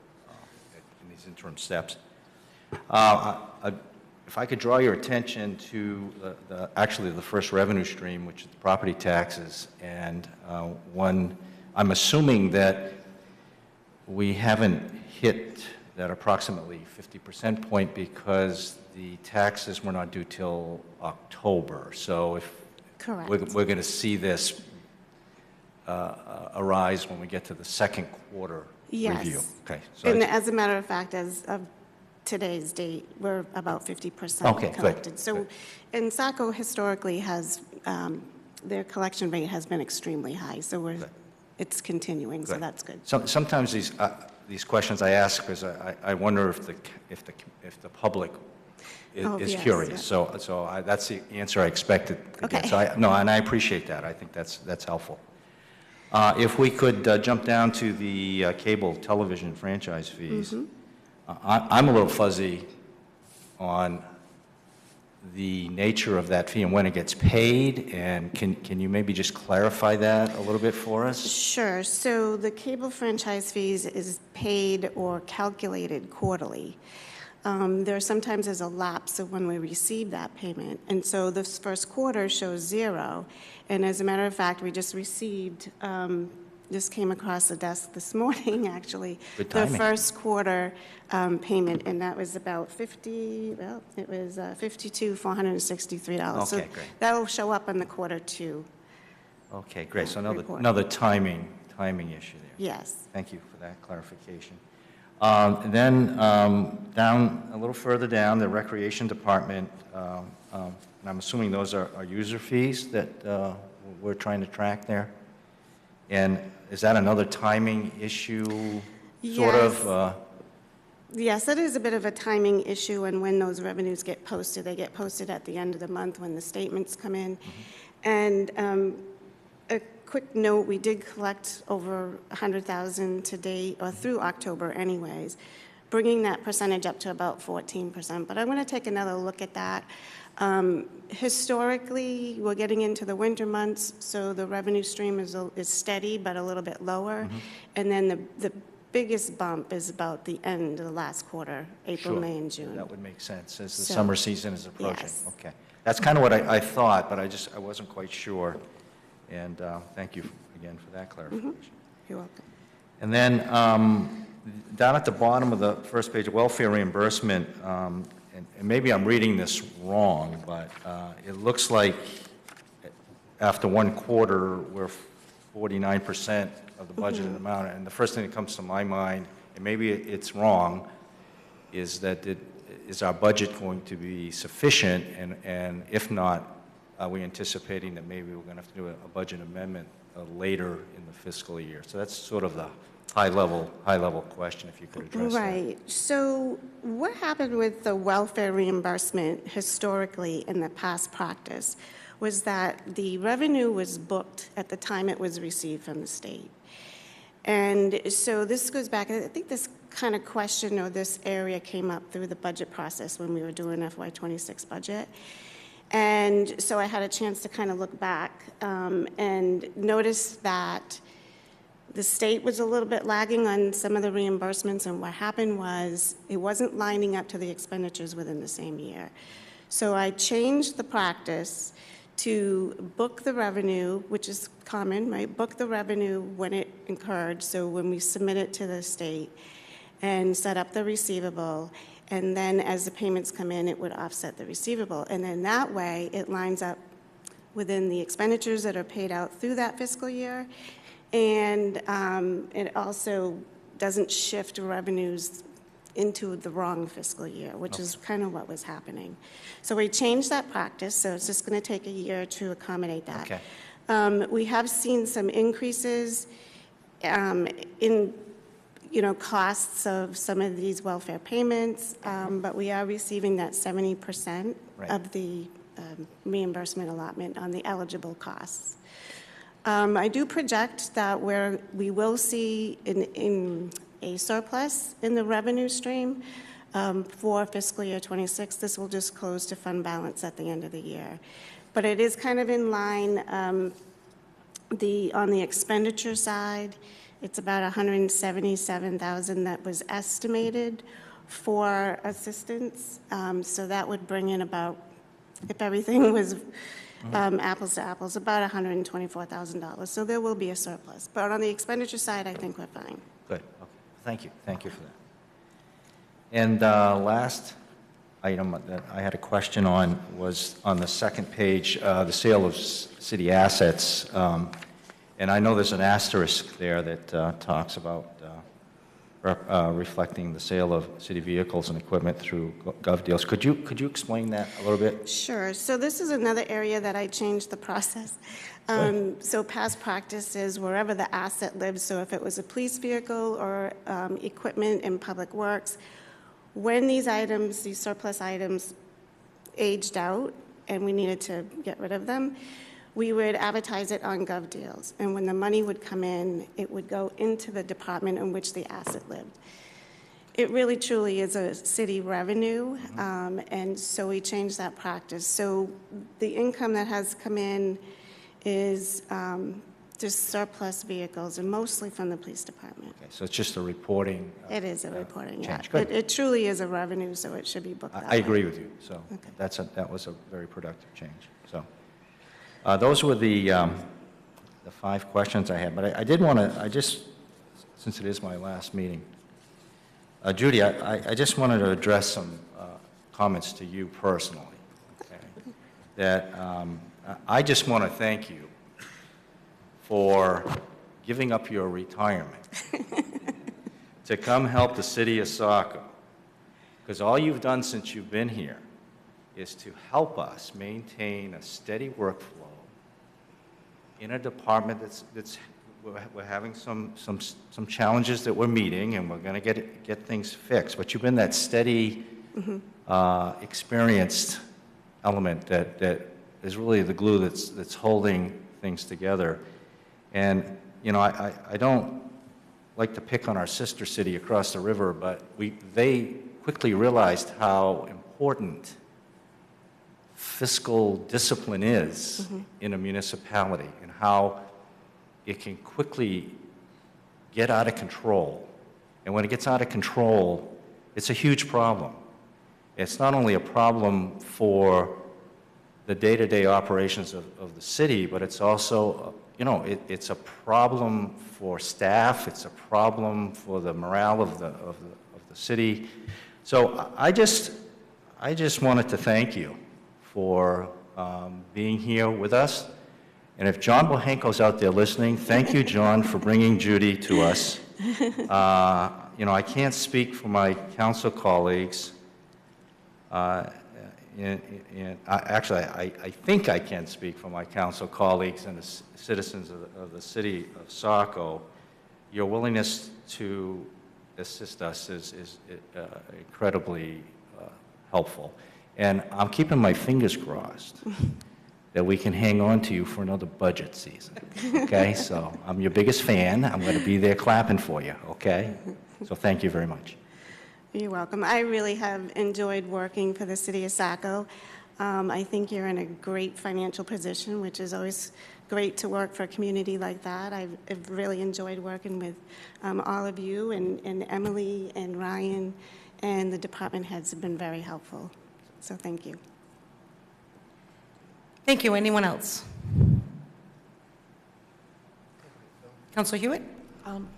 in these interim steps. If I could draw your attention to actually the first revenue stream, which is the property taxes, and I'm assuming that we haven't hit that approximately 50% point because the taxes were not due till October. So if Correct. we're going to see this arise when we get to the second quarter review. Yes. Okay. So And as a matter of fact, as of today's date, we're about 50% Okay, good, collected. So, good. and Saco historically has, their collection rate has been extremely high, so it's continuing, so Good. that's good. So sometimes these questions I ask because I wonder if the public is yes, curious. yeah. So that's the answer I expected to get. Okay. So and I appreciate that. I think that's helpful. If we could jump down to the cable television franchise fees. Mm-hmm. I'm a little fuzzy on the nature of that fee and when it gets paid, and can you maybe just clarify that a little bit for us? Sure. So the cable franchise fees is paid or calculated quarterly. There sometimes is a lapse of when we receive that payment. And so this first quarter shows 0. And as a matter of fact, we just received, just came across the desk this morning, actually, Good the timing. first quarter payment, and that was about $52,463. So Okay, great. that will show up on the quarter 2. Okay, great. So Report. another timing issue there. Yes. Thank you for that clarification. And then down, a little further down, the Recreation Department, and I'm assuming those are user fees that we're trying to track there? And is that another timing issue, sort Yes. of? Yes, it is a bit of a timing issue, and when those revenues get posted, they get posted at the end of the month when the statements come in. And quick note, we did collect over 100,000 to date, or through October anyways, bringing that percentage up to about 14%. But I want to take another look at that. Historically, we're getting into the winter months, so the revenue stream is steady but a little bit lower. And then the biggest bump is about the end of the last quarter, April, Sure. May, and June. That would make sense as the So, summer season is approaching. yes. Okay. That's kind of what I thought, but I wasn't quite sure. And thank you again for that clarification. You're welcome. And then down at the bottom of the first page, welfare reimbursement, and maybe I'm reading this wrong, but it looks like after one quarter, we're 49% of the budgeted amount. And the first thing that comes to my mind, and maybe it's wrong, is that is our budget going to be sufficient? And if not, are we anticipating that maybe we're going to have to do a budget amendment later in the fiscal year? So that's sort of the high-level question, if you could address that. Right. So what happened with the welfare reimbursement historically in the past practice was that the revenue was booked at the time it was received from the state. And so this goes back, I think this kind of question or this area came up through the budget process when we were doing FY26 budget. And so I had a chance to kind of look back and notice that the state was a little bit lagging on some of the reimbursements, and what happened was it wasn't lining up to the expenditures within the same year. So I changed the practice to book the revenue, which is common, right? Book the revenue when it incurred, so when we submit it to the state, and set up the receivable, and then as the payments come in, it would offset the receivable. And then that way, it lines up within the expenditures that are paid out through that fiscal year, and it also doesn't shift revenues into the wrong fiscal year, which is kind of what was happening. So we changed that practice, so it's just going to take a year to accommodate that. Okay. We have seen some increases in costs of some of these welfare payments, but we are receiving that 70% Right. of the reimbursement allotment on the eligible costs. I do project that we will see in a surplus in the revenue stream for fiscal year 26. This will just close to fund balance at the end of the year. But it is kind of in line, on the expenditure side, it's about $177,000 that was estimated for assistance. So that would bring in about, if everything was apples to apples, about $124,000. So there will be a surplus. But on the expenditure side, I think we're fine. Good. Okay. Thank you. Thank you for that. And last item that I had a question on was on the second page, the sale of city assets. And I know there's an asterisk there that talks about reflecting the sale of city vehicles and equipment through gov deals. Could you explain that a little bit? Sure. So this is another area that I changed the process. So past practice is wherever the asset lives, so if it was a police vehicle or equipment in public works, when these items, these surplus items aged out and we needed to get rid of them, we would advertise it on gov deals. And when the money would come in, it would go into the department in which the asset lived. It really truly is a city revenue, and so we changed that practice. So the income that has come in is just surplus vehicles, and mostly from the police department. Okay, so it's just a reporting. It is a reporting, yeah. change. Good. It truly is a revenue, so it should be booked that I way. agree with you. So Okay. that was a very productive change. So those were the 5 questions I had. But I did want to, since it is my last meeting, Judy, I just wanted to address some comments to you personally. Okay? That I just want to thank you for giving up your retirement to come help the city of Saco. Because all you've done since you've been here is to help us maintain a steady workflow in a department we're having some challenges that we're meeting, and we're going to get things fixed. But you've been that steady, experienced element that is really the glue that's holding things together. And, you know, I don't like to pick on our sister city across the river, but they quickly realized how important fiscal discipline is in a municipality and how it can quickly get out of control. And when it gets out of control, it's a huge problem. It's not only a problem for the day-to-day operations of the city, but it's also, you know, it's a problem for staff, it's a problem for the morale of the city. So I just wanted to thank you for being here with us. And if John Bohenko's out there listening, thank you, John, for bringing Judy to us. You know, I can't speak for my council colleagues. Actually, I think I can speak for my council colleagues and the citizens of the city of Saco. Your willingness to assist us is incredibly helpful. And I'm keeping my fingers crossed that we can hang on to you for another budget season, okay? So I'm your biggest fan. I'm going to be there clapping for you, okay? So thank you very much. You're welcome. I really have enjoyed working for the city of Saco. I think you're in a great financial position, which is always great to work for a community like that. I've really enjoyed working with all of you, and Emily and Ryan, and the department heads have been very helpful. So thank you. Thank you. Anyone else? Councilor Hewitt?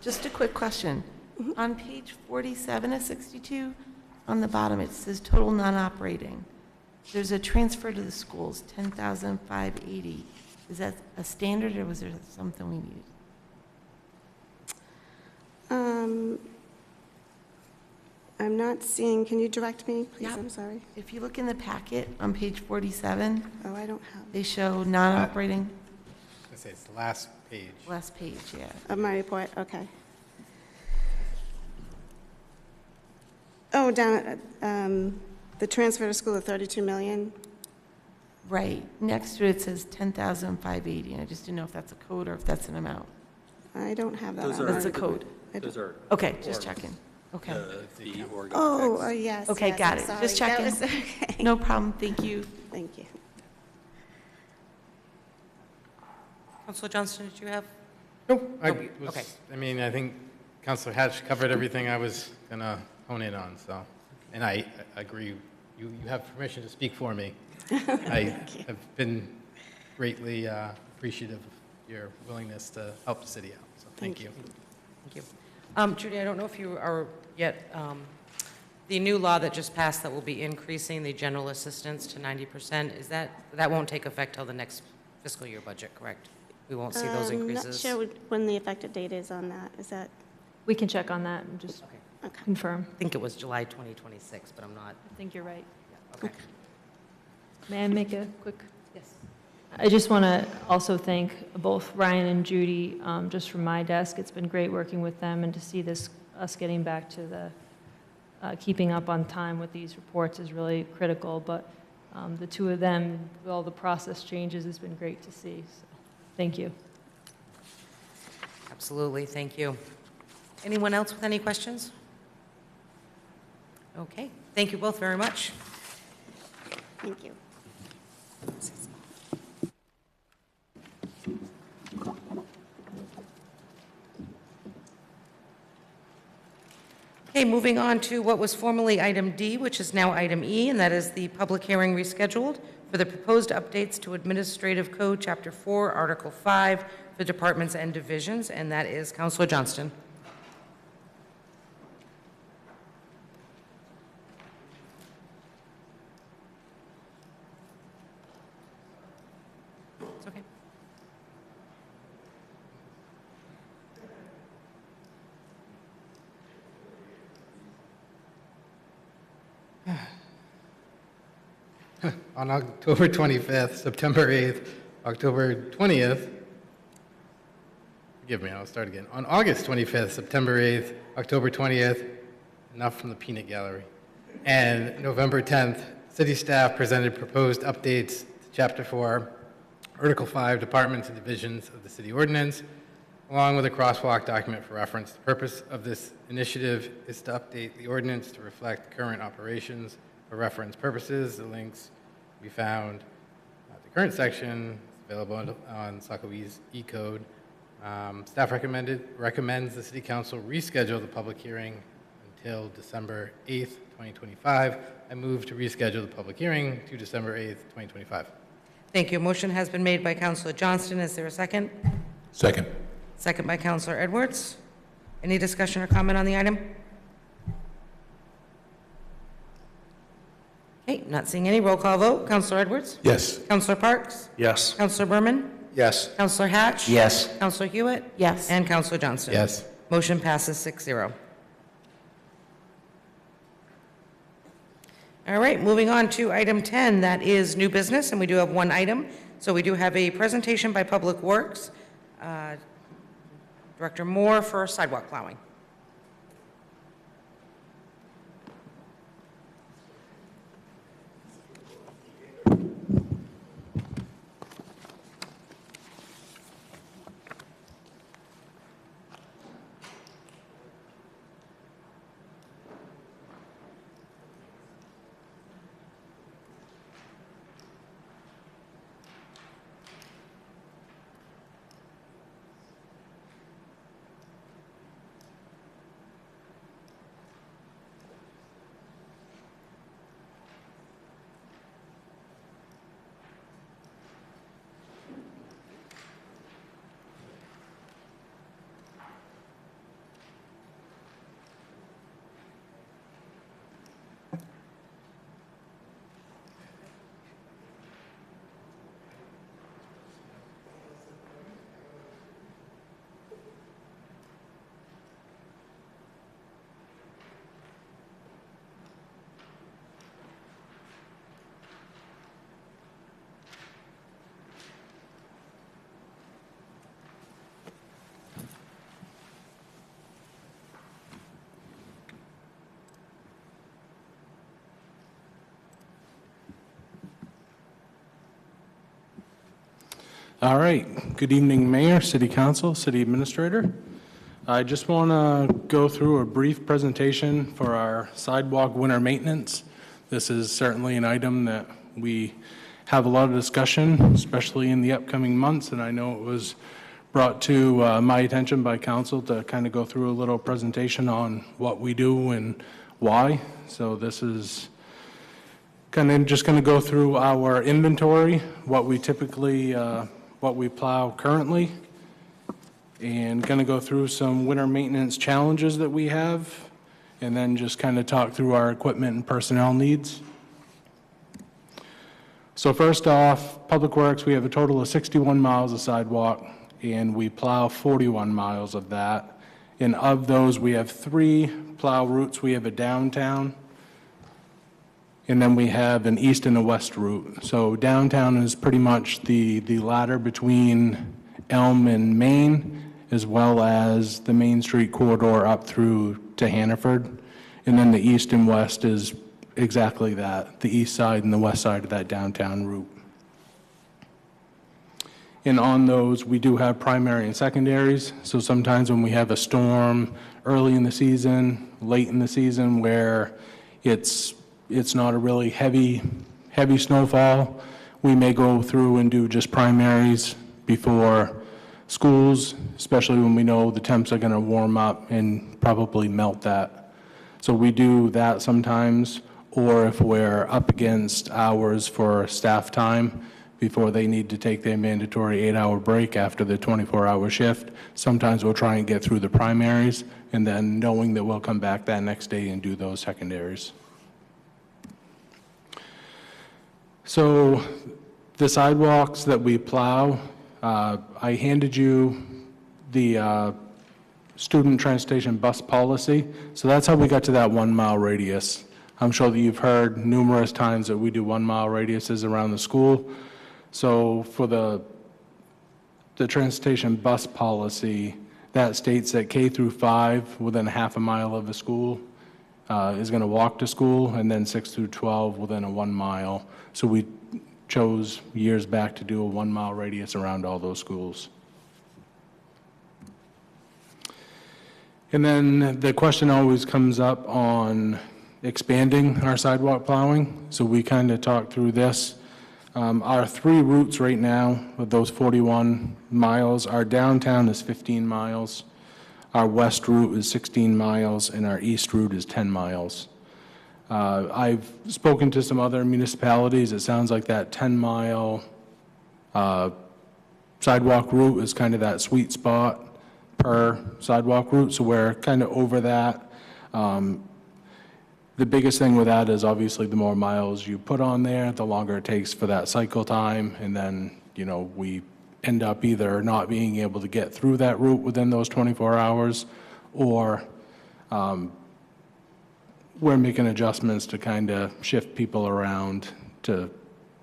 Just a quick question. On page 47 of 62, on the bottom, it says total non-operating. There's a transfer to the schools, $10,580. Is that a standard, or was there something we needed? I'm not seeing, can you direct me, please? Yep. I'm sorry. If you look in the packet on page 47, Oh, I don't have, they show non-operating, I say it's the last page. last page, yeah. of my report, okay. Oh, down at, the transfer to school of 32 million. Right. Next to it says 10,580, and I just didn't know if that's a code or if that's an amount. I don't have that. Those on are- That's my- a code. Those are. Okay, just checking. Okay. The org Oh, effects. yes. Okay, yes, got I'm it. sorry. Just That checking. was- okay. No problem. Thank you. Thank you. Councilor Johnston, did you have? Nope. Okay. I mean, I think Councilor Hatch covered everything I was going to hone in on, so. And I agree, you have permission to speak for me. I have been greatly appreciative of your willingness to help the city out, so thank you. Thank you. Judy, I don't know if you are yet, the new law that just passed that will be increasing the general assistance to 90%, is that won't take effect till the next fiscal year budget, correct? We won't see those increases? Not sure when the effective date is on that. Is that, We can check on that and just Okay. confirm. I think it was July 2026, but I'm not. I think you're right. Okay. May I make a quick? Yes. I just want to also thank both Ryan and Judy, just from my desk. It's been great working with them, and to see us getting back to the keeping up on time with these reports is really critical. But the two of them, with all the process changes, has been great to see. So, thank you. Absolutely, thank you. Anyone else with any questions? Okay, thank you both very much. thank you. Okay, moving on to what was formerly item D, which is now item E, and that is the public hearing rescheduled for the proposed updates to Administrative Code, Chapter 4, Article 5, for departments and divisions, and that is Councilor Johnston. It's okay. On October 25th, September 8th, October 20th, forgive me, I'll start again. On August 25th, September 8th, October 20th, enough from the peanut gallery, and November 10th, city staff presented proposed updates to Chapter 4, Article 5, Departments and Divisions of the City Ordinance, along with a crosswalk document for reference. The purpose of this initiative is to update the ordinance to reflect current operations. For reference purposes, the links we found at the current section available on Saco E-Code. Staff recommends the City Council reschedule the public hearing until December 8th, 2025. I move to reschedule the public hearing to December 8th, 2025. Thank you. Motion has been made by Councilor Johnston. Is there a second? Second. Second by Councilor Edwards. Any discussion or comment on the item? Okay, not seeing any. Roll call vote. Councilor Edwards? Yes. Councilor Parks? Yes. Councilor Berman? Yes. Councilor Hatch? Yes. Councilor Hewitt? Yes. And Councilor Johnston? Yes. Motion passes 6-0. All right, moving on to item 10, that is new business, and we do have one item. So we do have a presentation by Public Works, Director Moore for sidewalk plowing. All right. Good evening, Mayor, City Council, City Administrator. I just want to go through a brief presentation for our sidewalk winter maintenance. This is certainly an item that we have a lot of discussion, especially in the upcoming months, and I know it was brought to my attention by council to kind of go through a little presentation on what we do and why. So this is kind of just going to go through our inventory, what we typically what we plow currently, and going to go through some winter maintenance challenges that we have, and then just kind of talk through our equipment and personnel needs. So first off, Public Works, we have a total of 61 miles of sidewalk, and we plow 41 miles of that. And of those, we have 3 plow routes. We have a downtown, and then we have an east and a west route. So downtown is pretty much the ladder between Elm and Main, as well as the Main Street corridor up through to Hannaford. And then the east and west is exactly that, the east side and the west side of that downtown route. And on those, we do have primary and secondaries. So sometimes when we have a storm early in the season, late in the season, where it's not a really heavy snowfall, we may go through and do just primaries before schools, especially when we know the temps are going to warm up and probably melt that. So we do that sometimes, or if we're up against hours for staff time before they need to take their mandatory 8-hour break after the 24-hour shift, sometimes we'll try and get through the primaries, and then knowing that we'll come back that next day and do those secondaries. So the sidewalks that we plow, I handed you the student transportation bus policy. So that's how we got to that 1 mile radius. I'm sure that you've heard numerous times that we do 1 mile radiuses around the school. So for the transportation bus policy, that states that K through 5 within half a mile of a school is going to walk to school, and then 6 through 12 within a 1 mile. So we chose years back to do a 1 mile radius around all those schools. And then the question always comes up on expanding our sidewalk plowing. So we kind of talked through this. Our 3 routes right now, with those 41 miles, our downtown is 15 miles, our west route is 16 miles, and our east route is 10 miles. I've spoken to some other municipalities. It sounds like that 10-mile sidewalk route is kind of that sweet spot per sidewalk route, so we're kind of over that. The biggest thing with that is obviously the more miles you put on there, the longer it takes for that cycle time, and then, you know, we end up either not being able to get through that route within those 24 hours, or we're making adjustments to kind of shift people around to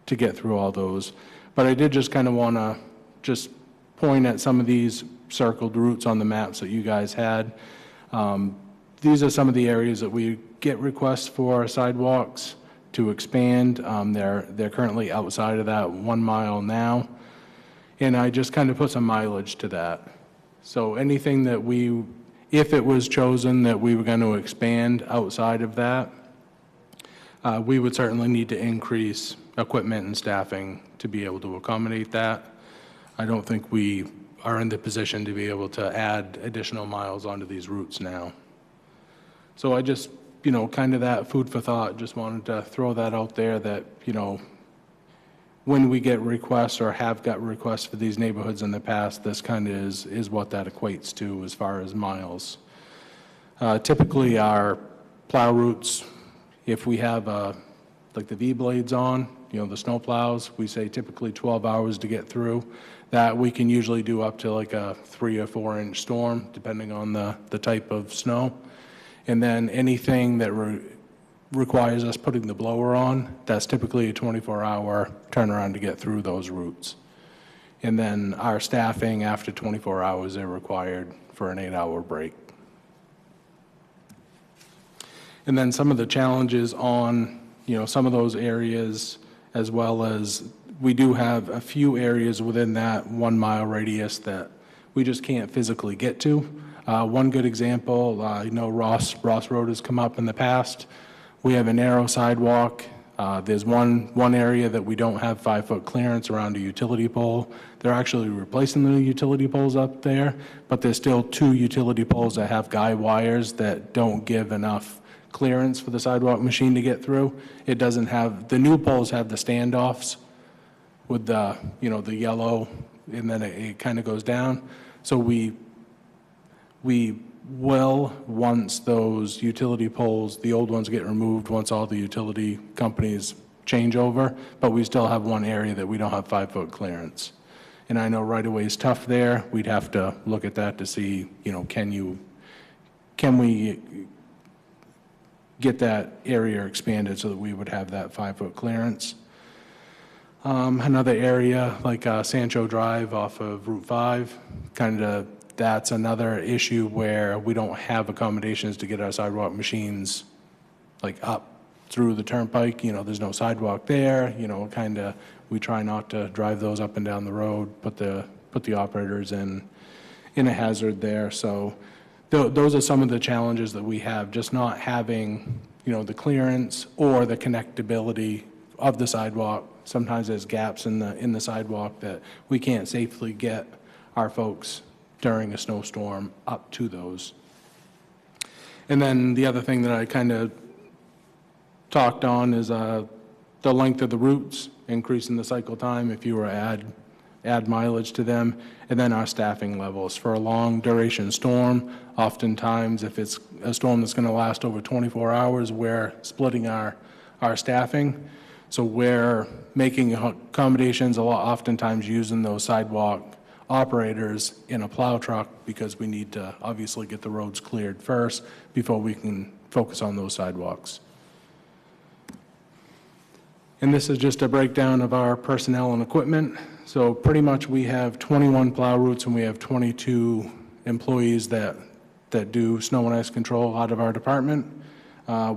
get through all those. But I did just kind of want to just point at some of these circled routes on the maps that you guys had. These are some of the areas that we get requests for sidewalks to expand. They're currently outside of that 1 mile now. And I just kind of put some mileage to that. So anything that if it was chosen that we were going to expand outside of that, we would certainly need to increase equipment and staffing to be able to accommodate that. I don't think we are in the position to be able to add additional miles onto these routes now. So I just, you know, kind of that food for thought, just wanted to throw that out there that, you know, when we get requests or have got requests for these neighborhoods in the past, this kind of is what that equates to as far as miles. Typically our plow routes, if we have like the V-blades on, you know, the snow plows, we say typically 12 hours to get through. That we can usually do up to like a 3 or 4 inch storm, depending on the type of snow. And then anything that requires us putting the blower on, that's typically a 24-hour turnaround to get through those routes. And then our staffing after 24 hours are required for an 8-hour break. And then some of the challenges on, you know, some of those areas, as well as we do have a few areas within that 1 mile radius that we just can't physically get to. One good example, you know, Ross Road has come up in the past. We have a narrow sidewalk. There's one area that we don't have 5-foot clearance around a utility pole. They're actually replacing the utility poles up there, but there's still 2 utility poles that have guy wires that don't give enough clearance for the sidewalk machine to get through. It doesn't have, the new poles have the standoffs with the, you know, the yellow, and then it kind of goes down. So we will, once those utility poles, the old ones get removed, once all the utility companies change over, but we still have one area that we don't have 5-foot clearance. And I know right away is tough there. We'd have to look at that to see, you know, can we get that area expanded so that we would have that 5-foot clearance. Another area like Sancho Drive off of Route 5, kind of that's another issue where we don't have accommodations to get our sidewalk machines like up through the turnpike. You know, there's no sidewalk there, you know, kind of, we try not to drive those up and down the road, put the operators in a hazard there. So those are some of the challenges that we have, just not having, you know, the clearance or the connectability of the sidewalk. Sometimes there's gaps in the sidewalk that we can't safely get our folks during a snowstorm up to those. And then the other thing that I kind of talked on is the length of the routes, increasing the cycle time if you were to add mileage to them, and then our staffing levels. For a long duration storm, oftentimes if it's a storm that's going to last over 24 hours, we're splitting our staffing. So we're making accommodations a lot, oftentimes using those sidewalk operators in a plow truck because we need to obviously get the roads cleared first before we can focus on those sidewalks. And this is just a breakdown of our personnel and equipment. So pretty much we have 21 plow routes and we have 22 employees that do snow and ice control out of our department.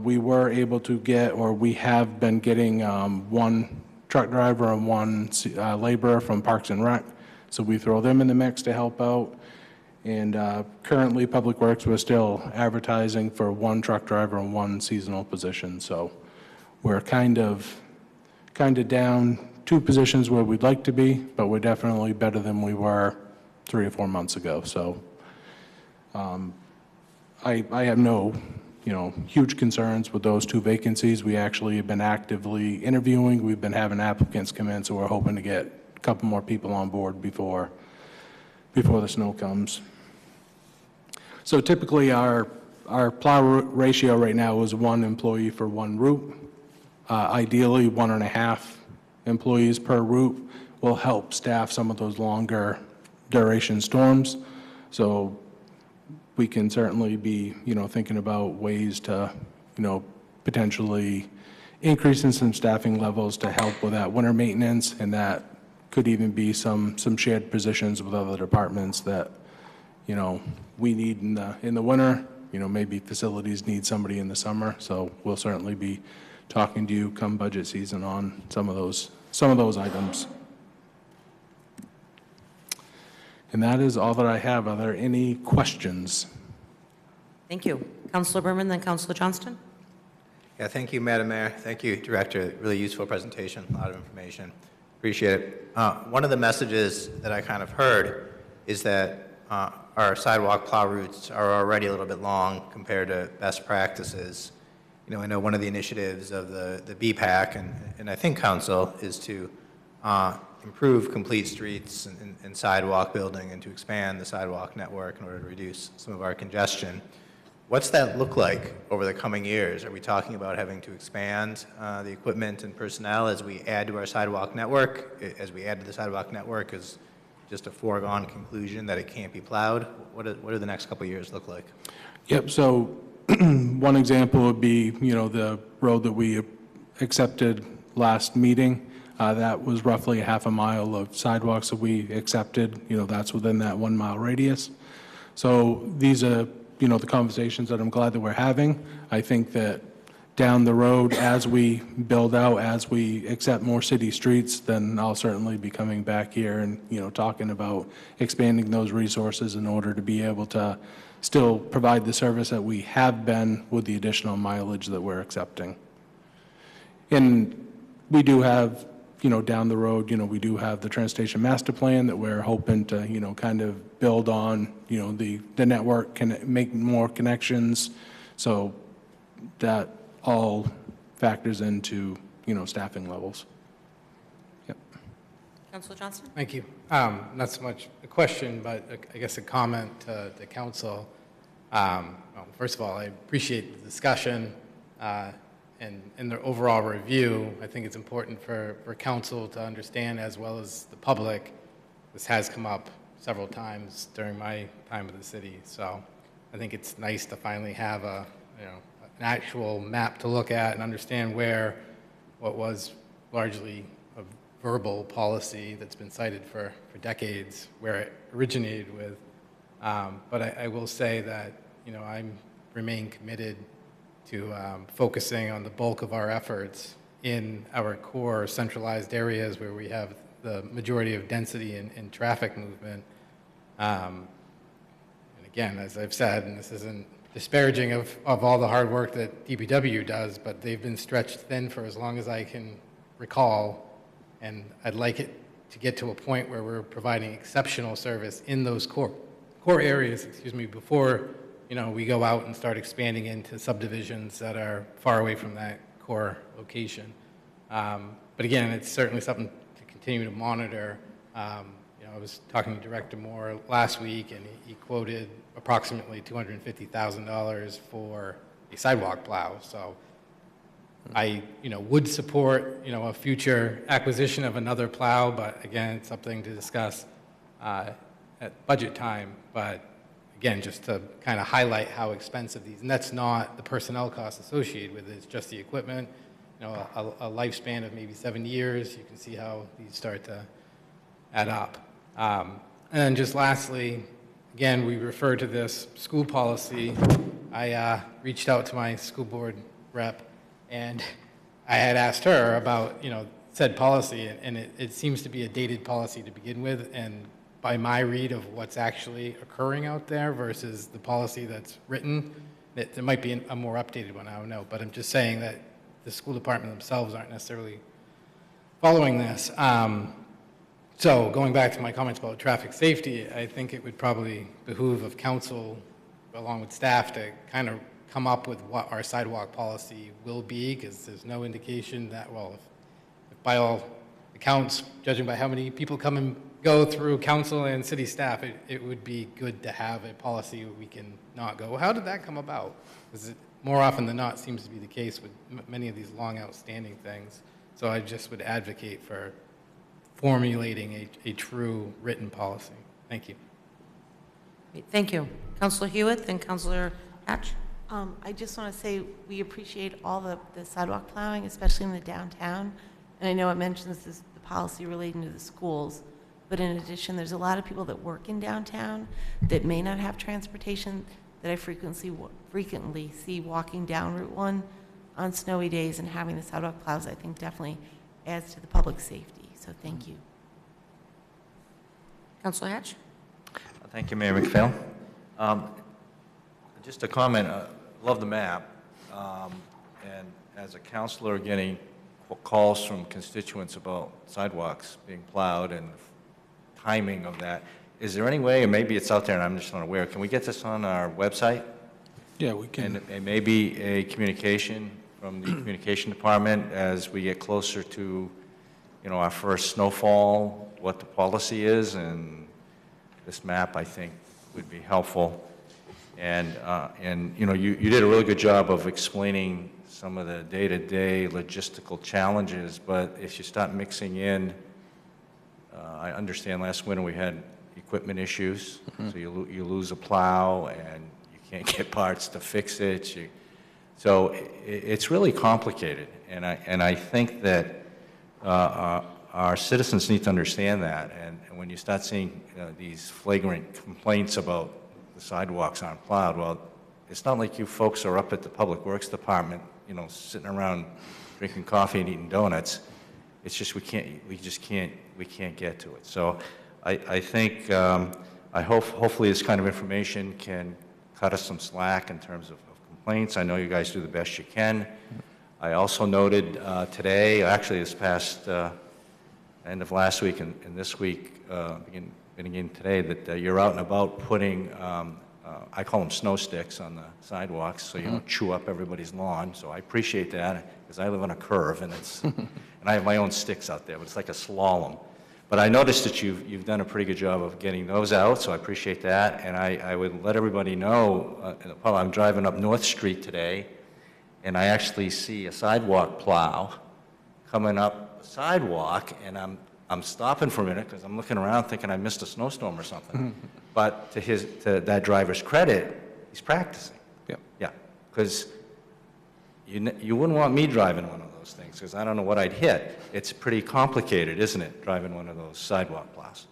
We were able to get, or we have been getting one truck driver and one laborer from Parks and Rec. So we throw them in the mix to help out. And currently, Public Works, we're still advertising for one truck driver and one seasonal position. So we're kind of down 2 positions where we'd like to be, but we're definitely better than we were 3 or 4 months ago. So I have no, huge concerns with those 2 vacancies. We actually have been actively interviewing. We've been having applicants come in, so we're hoping to get a couple more people on board before the snow comes. So typically, our plow ratio right now is 1 employee for 1 route. Ideally, 1.5 employees per route will help staff some of those longer duration storms. So we can certainly be, thinking about ways to, potentially increasing some staffing levels to help with that winter maintenance, and that could even be some shared positions with other departments that, we need in the winter. Maybe facilities need somebody in the summer. So we'll certainly be talking to you come budget season on some of those items. And that is all that I have. Are there any questions? Thank you. Councilor Berman, then Councilor Johnston. Yeah, thank you, Madam Mayor. Thank you, Director. Really useful presentation, a lot of information. Appreciate it. One of the messages that I kind of heard is that our sidewalk plow routes are already a little bit long compared to best practices. I know one of the initiatives of the BPAC and I think Council is to improve complete streets and sidewalk building and to expand the sidewalk network in order to reduce some of our congestion. What's that look like over the coming years? Are we talking about having to expand the equipment and personnel as we add to our sidewalk network? As we add to the sidewalk network, is just a foregone conclusion that it can't be plowed? What do the next couple of years look like? Yep, so one example would be, the road that we accepted last meeting. That was roughly a half a mile of sidewalks that we accepted. That's within that 1 mile radius. So these are, the conversations that I'm glad that we're having. I think that down the road, as we build out, as we accept more city streets, then I'll certainly be coming back here and, talking about expanding those resources in order to be able to still provide the service that we have been with the additional mileage that we're accepting. And we do have, down the road, we do have the transportation master plan that we're hoping to, kind of build on, the network can make more connections. So that all factors into, staffing levels. Yep. Councilor Johnston? Thank you. Not so much a question, but I guess a comment to the council. Well, first of all, I appreciate the discussion and the overall review. I think it's important for council to understand, as well as the public. This has come up several times during my time with the city, so I think it's nice to finally have an actual map to look at and understand where what was largely a verbal policy that's been cited for decades, where it originated with. But I will say that, I remain committed to focusing on the bulk of our efforts in our core centralized areas where we have the majority of density and traffic movement. And again, as I've said, and this isn't disparaging of all the hard work that DPW does, but they've been stretched thin for as long as I can recall, and I'd like it to get to a point where we're providing exceptional service in those core areas, before we go out and start expanding into subdivisions that are far away from that core location. But again, it's certainly something to continue to monitor. I was talking to Director Moore last week, and he quoted approximately $250,000 for a sidewalk plow. So I, would support, a future acquisition of another plow, but again, it's something to discuss at budget time. But again, just to kind of highlight how expensive these, and that's not the personnel costs associated with it, it's just the equipment, a lifespan of maybe 7 years. You can see how these start to add up. And then just lastly, again, we refer to this school policy. I reached out to my school board rep, and I had asked her about, said policy, and it seems to be a dated policy to begin with, and by my read of what's actually occurring out there versus the policy that's written. There might be a more updated one, I don't know, but I'm just saying that the school department themselves aren't necessarily following this. So going back to my comments about traffic safety, I think it would probably behoove of council, along with staff, to kind of come up with what our sidewalk policy will be, because there's no indication that, well, if by all accounts, judging by how many people come and go through council and city staff, it would be good to have a policy where we can not go. Well, how did that come about? Because it, more often than not, seems to be the case with many of these long outstanding things. So I just would advocate for formulating a true written policy. Thank you. Great, thank you. Councilor Hewitt and Councilor Hatch. I just want to say we appreciate all the sidewalk plowing, especially in the downtown. And I know it mentions the policy relating to the schools, but in addition, there's a lot of people that work in downtown that may not have transportation that I frequently see walking down Route 1 on snowy days, and having the sidewalk plows, I think, definitely adds to the public safety. So thank you. Councilor Hatch. Thank you, Mayor McPhail. Just a comment, love the map. And as a counselor getting calls from constituents about sidewalks being plowed and timing of that, is there any way, or maybe it's out there and I'm just not aware, can we get this on our website? Yeah, we can. And maybe a communication from the communication department as we get closer to, you know, our first snowfall, what the policy is, and this map, I think, would be helpful. And you know, you did a really good job of explaining some of the day-to-day logistical challenges, but if you start mixing in, I understand last winter we had equipment issues, so you lose a plow and you can't get parts to fix it. So it's really complicated, and I think that our citizens need to understand that. And when you start seeing these flagrant complaints about the sidewalks aren't plowed, well, it's not like you folks are up at the Public Works Department, you know, sitting around drinking coffee and eating donuts. It's just we just can't get to it. So I think hopefully this kind of information can cut us some slack in terms of complaints. I know you guys do the best you can. I also noted today, actually this past end of last week and this week, beginning today, that you're out and about putting, I call them snow sticks on the sidewalks, so you don't chew up everybody's lawn. So I appreciate that, because I live on a curve, and it's, and I have my own sticks out there, but it's like a slalom. But I noticed that you've done a pretty good job of getting those out, so I appreciate that. And I would let everybody know, well, I'm driving up North Street today, and I actually see a sidewalk plow coming up the sidewalk, and I'm stopping for a minute because I'm looking around thinking I missed a snowstorm or something. But to that driver's credit, he's practicing. Yep. Yeah, because you wouldn't want me driving one of those things, because I don't know what I'd hit. It's pretty complicated, isn't it, driving one of those sidewalk plows?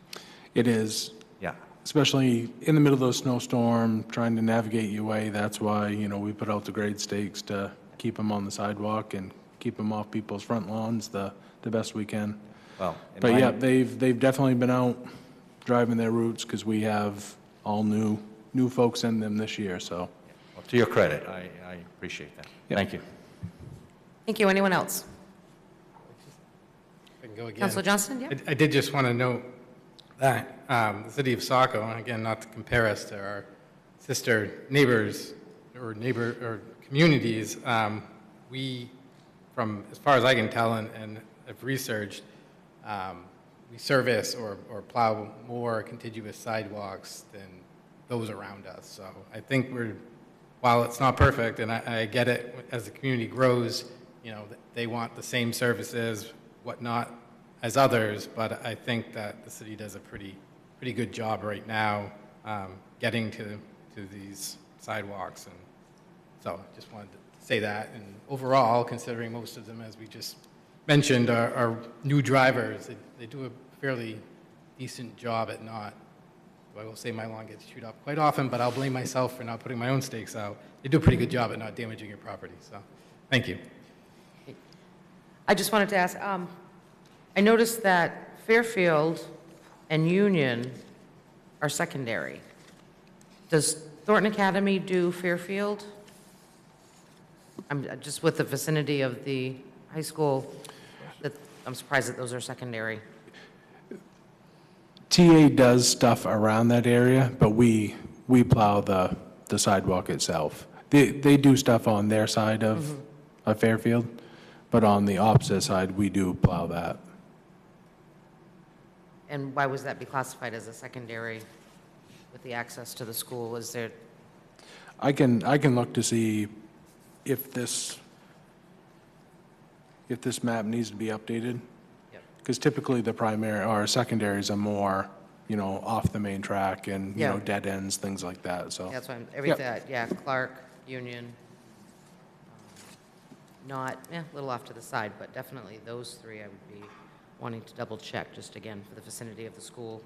It is. Yeah. Especially in the middle of those snowstorm, trying to navigate your way. That's why, you know, we put out the grade stakes to keep them on the sidewalk and keep them off people's front lawns the best we can. Well, But yeah, they've definitely been out driving their routes, because we have all new folks in them this year, so. Well, to your credit, I appreciate that. Yep. Thank you. Thank you. Anyone else? I can go again. Councilor Johnston, yeah. I did just want to note that the city of Saco, and again, not to compare us to our sister neighbors or communities, we, from as far as I can tell and have researched, we service or plow more contiguous sidewalks than those around us. So I think while it's not perfect, and I get it, as the community grows, you know, they want the same services, whatnot, as others, but I think that the city does a pretty good job right now getting to these sidewalks. And so I just wanted to say that. And overall, considering most of them, as we just mentioned, are new drivers, they do a fairly decent job at not, I will say my lawn gets chewed up quite often, but I'll blame myself for not putting my own stakes out. They do a pretty good job at not damaging your property, so thank you. I just wanted to ask, I noticed that Fairfield and Union are secondary. Does Thornton Academy do Fairfield? I'm just with the vicinity of the high school, that I'm surprised that those are secondary. TA does stuff around that area, but we plow the sidewalk itself. They do stuff on their side of Fairfield, but on the opposite side, we do plow that. And why was that be classified as a secondary with the access to the school? Is there, I can look to see if this map needs to be updated. Because typically the primary or secondaries are more, off the main track and, Yeah. dead ends, things like that, so. that's why everything, yeah, Clark, Union, not, a little off to the side, but definitely those three I would be wanting to double check, just again, for the vicinity of the school,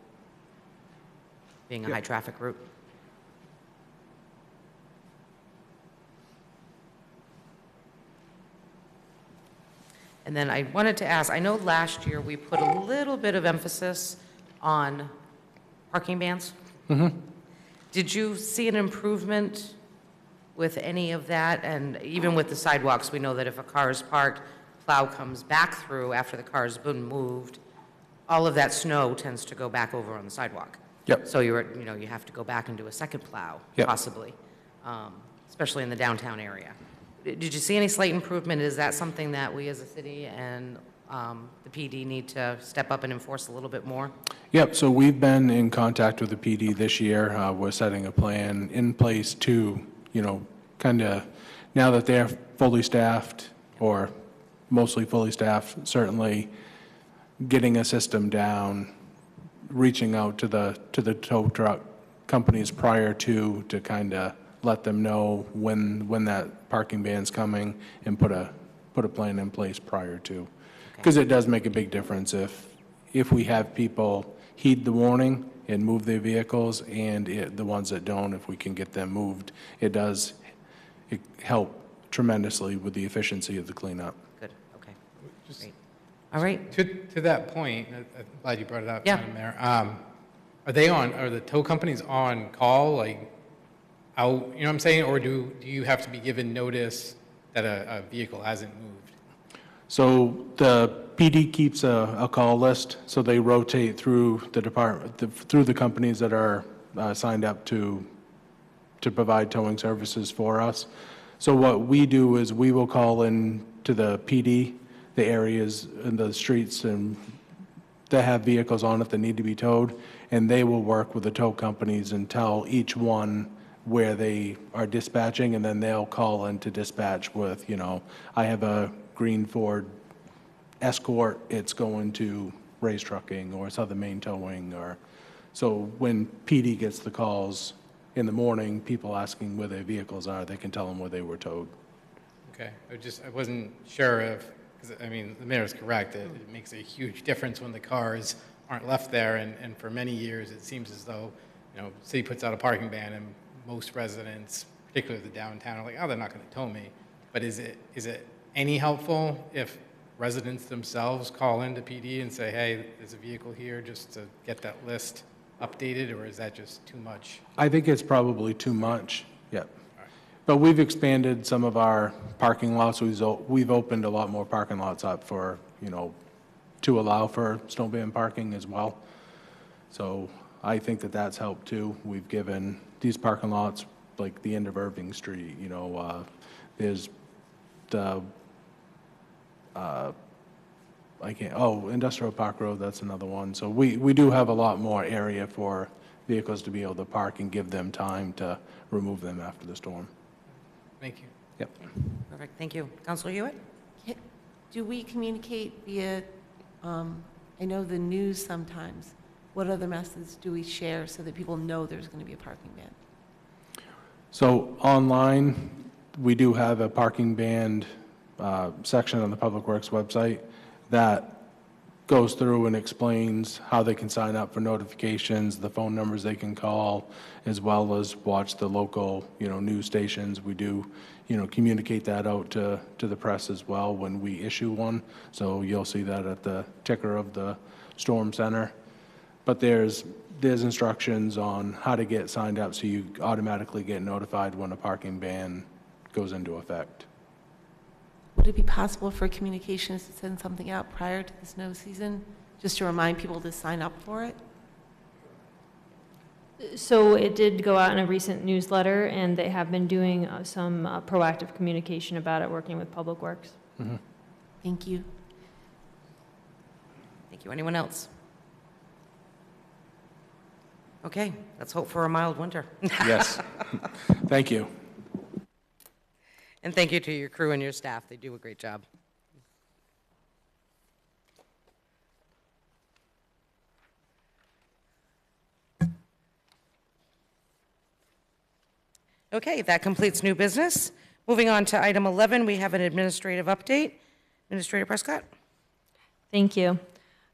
being a high-traffic route. And then I wanted to ask, I know last year we put a little bit of emphasis on parking bans. Did you see an improvement with any of that? And even with the sidewalks, we know that if a car is parked, plow comes back through after the car's been moved, all of that snow tends to go back over on the sidewalk. Yep. So you have to go back and do a second plow, Yep. possibly, especially in the downtown area. Did you see any slight improvement? Is that something that we as a city and the PD need to step up and enforce a little bit more? Yep, so we've been in contact with the PD this year. We're setting a plan in place to, kind of, now that they're fully staffed, or mostly fully staffed, certainly getting a system down, reaching out to the tow truck companies prior to kind of let them know when that parking ban's coming and put a plan in place prior to. Because it does make a big difference if we have people heed the warning and move their vehicles, and the ones that don't, if we can get them moved, it help tremendously with the efficiency of the cleanup. Good, okay. Great. All right. To that point, I'm glad you brought it up, Yeah. Madam Mayor. Are the tow companies on call, like, out, you know what I'm saying? Or do you have to be given notice that a vehicle hasn't moved? So the PD keeps a call list, so they rotate through the department, through the companies that are signed up to provide towing services for us. So what we do is we will call in to the PD, the areas and the streets and that have vehicles on it that need to be towed, and they will work with the tow companies and tell each one where they are dispatching, and then they'll call in to dispatch with, I have a green Ford Escort, it's going to Ray's Trucking or Southern Maine Towing, or so when PD gets the calls in the morning, people asking where their vehicles are, they can tell them where they were towed. Okay, I wasn't sure if, because, the mayor's correct, it makes a huge difference when the cars aren't left there, and for many years, it seems as though, city puts out a parking ban, and most residents, particularly the downtown, are like, oh, they're not going to tow me. But is it any helpful if residents themselves call into PD and say, hey, there's a vehicle here, just to get that list updated, or is that just too much? I think it's probably too much, yep. But we've expanded some of our parking lots. We've opened a lot more parking lots up for, to allow for snowban parking as well. So I think that that's helped too. We've given these parking lots, like the end of Irving Street, there's the, Industrial Park Road, that's another one. So we do have a lot more area for vehicles to be able to park and give them time to remove them after the storm. Thank you. Yep. Perfect, thank you. Councilor Hewitt? Do we communicate via, I know the news sometimes, what other methods do we share so that people know there's going to be a parking ban? So online, we do have a parking ban section on the Public Works website that goes through and explains how they can sign up for notifications, the phone numbers they can call, as well as watch the local, news stations. We do, communicate that out to the press as well when we issue one. So you'll see that at the ticker of the Storm Center. but there's instructions on how to get signed up so you automatically get notified when a parking ban goes into effect. Would it be possible for communications to send something out prior to the snow season, just to remind people to sign up for it? So it did go out in a recent newsletter, and they have been doing some proactive communication about it, working with Public Works. Mm-hmm. Thank you. Thank you. Anyone else? Okay, let's hope for a mild winter. Yes. Thank you. And thank you to your crew and your staff. They do a great job. Okay, that completes new business. Moving on to item 11, we have an administrative update. Administrator Prescott. Thank you.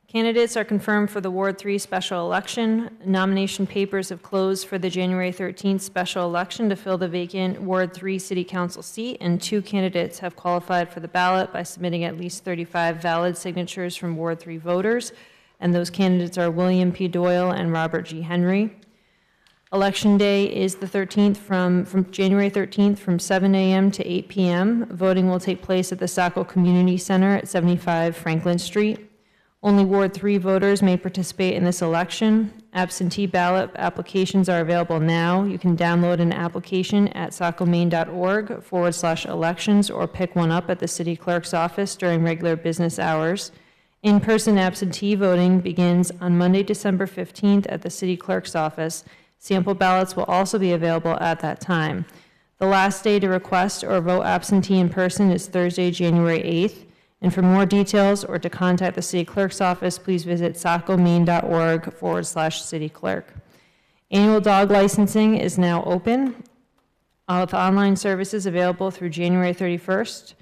Candidates are confirmed for the Ward 3 special election. Nomination papers have closed for the January 13th special election to fill the vacant Ward 3 City Council seat, and 2 candidates have qualified for the ballot by submitting at least 35 valid signatures from Ward 3 voters, and those candidates are William P. Doyle and Robert G. Henry. Election day is the 13th from January 13th from 7 a.m. to 8 p.m. Voting will take place at the Saco Community Center at 75 Franklin Street. Only Ward 3 voters may participate in this election. Absentee ballot applications are available now. You can download an application at sacomaine.org/elections or pick one up at the city clerk's office during regular business hours. In-person absentee voting begins on Monday, December 15th at the city clerk's office. Sample ballots will also be available at that time. The last day to request or vote absentee in person is Thursday, January 8th. And for more details or to contact the city clerk's office, please visit sacomaine.org/city clerk. Annual dog licensing is now open with online services available through January 31st.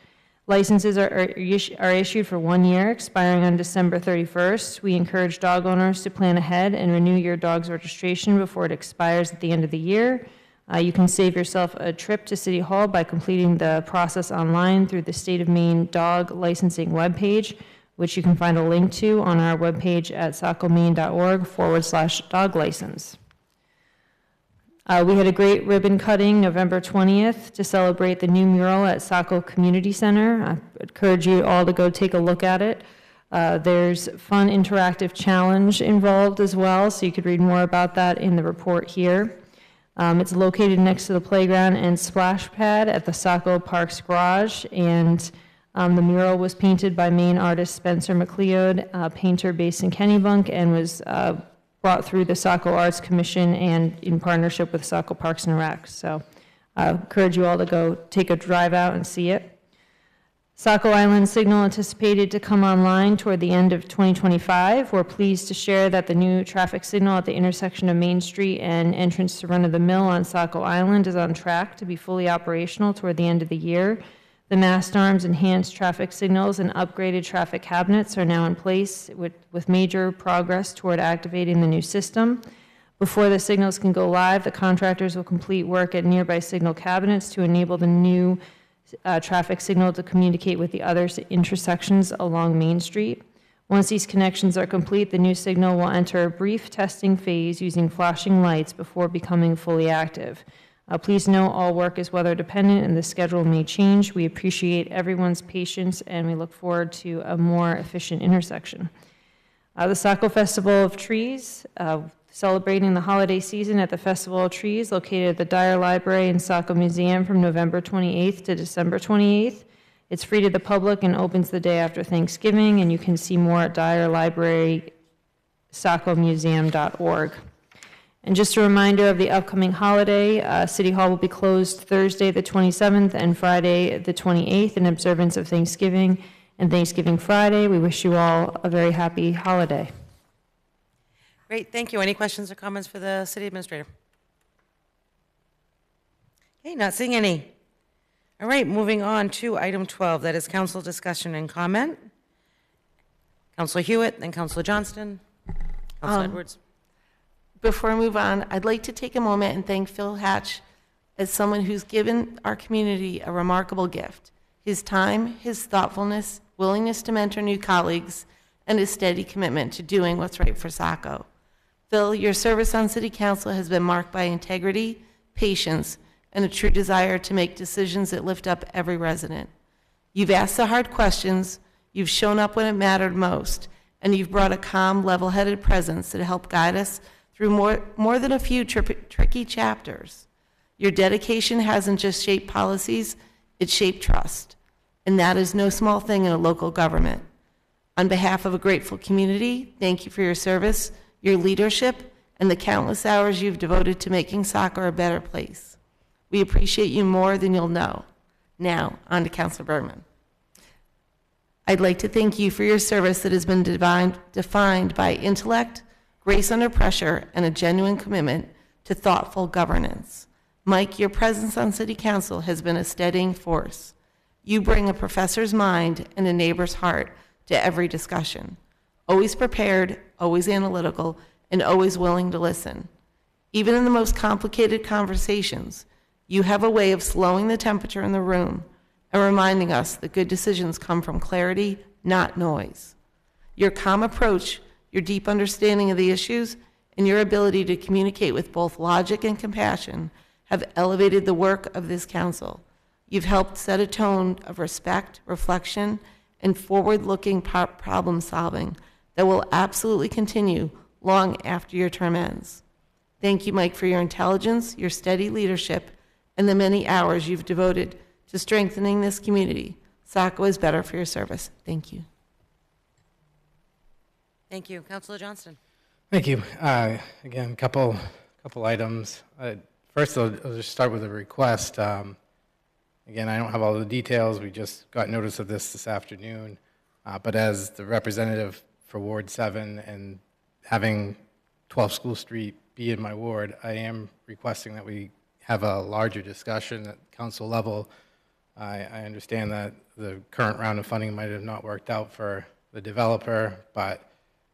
Licenses are issued for 1 year, expiring on December 31st. We encourage dog owners to plan ahead and renew your dog's registration before it expires at the end of the year. You can save yourself a trip to City Hall by completing the process online through the State of Maine Dog Licensing webpage, which you can find a link to on our webpage at sacomaine.org/dog license. We had a great ribbon cutting November 20th to celebrate the new mural at Saco Community Center. I encourage you all to go take a look at it. There's fun interactive challenge involved as well, so you could read more about that in the report here. It's located next to the playground and splash pad at the Saco Parks Garage, and the mural was painted by Maine artist Spencer McLeod, a painter based in Kennebunk, and was brought through the Saco Arts Commission and in partnership with Saco Parks and Rec. So I encourage you all to go take a drive out and see it. Saco Island signal anticipated to come online toward the end of 2025. We're pleased to share that the new traffic signal at the intersection of Main Street and entrance to Run-of-the-Mill on Saco Island is on track to be fully operational toward the end of the year. The mast arms, enhanced traffic signals, and upgraded traffic cabinets are now in place with major progress toward activating the new system. Before the signals can go live, the contractors will complete work at nearby signal cabinets to enable the new traffic signal to communicate with the other intersections along Main Street. Once these connections are complete, the new signal will enter a brief testing phase using flashing lights before becoming fully active. Please note all work is weather dependent and the schedule may change. We appreciate everyone's patience and we look forward to a more efficient intersection. The Saco Festival of Trees, celebrating the holiday season at the Festival of Trees located at the Dyer Library and Saco Museum from November 28th to December 28th. It's free to the public and opens the day after Thanksgiving, and you can see more at Dyer Library, sacomuseum.org. And just a reminder of the upcoming holiday, City Hall will be closed Thursday the 27th and Friday the 28th in observance of Thanksgiving and Thanksgiving Friday. We wish you all a very happy holiday. Great, thank you. Any questions or comments for the city administrator? Okay, not seeing any. All right, moving on to item 12, that is council discussion and comment. Councilor Hewitt, then Councilor Johnston. Councilor Edwards. Before I move on, I'd like to take a moment and thank Phil Hatch as someone who's given our community a remarkable gift. His time, his thoughtfulness, willingness to mentor new colleagues, and his steady commitment to doing what's right for Saco. Phil, your service on City Council has been marked by integrity, patience, and a true desire to make decisions that lift up every resident. You've asked the hard questions, you've shown up when it mattered most, and you've brought a calm, level-headed presence that helped guide us through more than a few tricky chapters. Your dedication hasn't just shaped policies, it's shaped trust. And that is no small thing in a local government. On behalf of a grateful community, thank you for your service, your leadership, and the countless hours you've devoted to making Saco a better place. We appreciate you more than you'll know. Now, on to Councilor Bergman. I'd like to thank you for your service that has been defined by intellect, grace under pressure, and a genuine commitment to thoughtful governance. Mike, your presence on City Council has been a steadying force. You bring a professor's mind and a neighbor's heart to every discussion. Always prepared, always analytical, and always willing to listen. Even in the most complicated conversations, you have a way of slowing the temperature in the room and reminding us that good decisions come from clarity, not noise. Your calm approach, your deep understanding of the issues, and your ability to communicate with both logic and compassion have elevated the work of this council. You've helped set a tone of respect, reflection, and forward-looking problem solving that will absolutely continue long after your term ends. Thank you, Mike, for your intelligence, your steady leadership, and the many hours you've devoted to strengthening this community. Saco is better for your service. Thank you. Thank you. Councilor Johnston. Thank you. Again, couple items. First, I'll just start with a request. Again, I don't have all the details. We just got notice of this afternoon. But as the representative for Ward 7 and having 12 School Street be in my ward, I am requesting that we have a larger discussion at council level. I understand that the current round of funding might have not worked out for the developer, but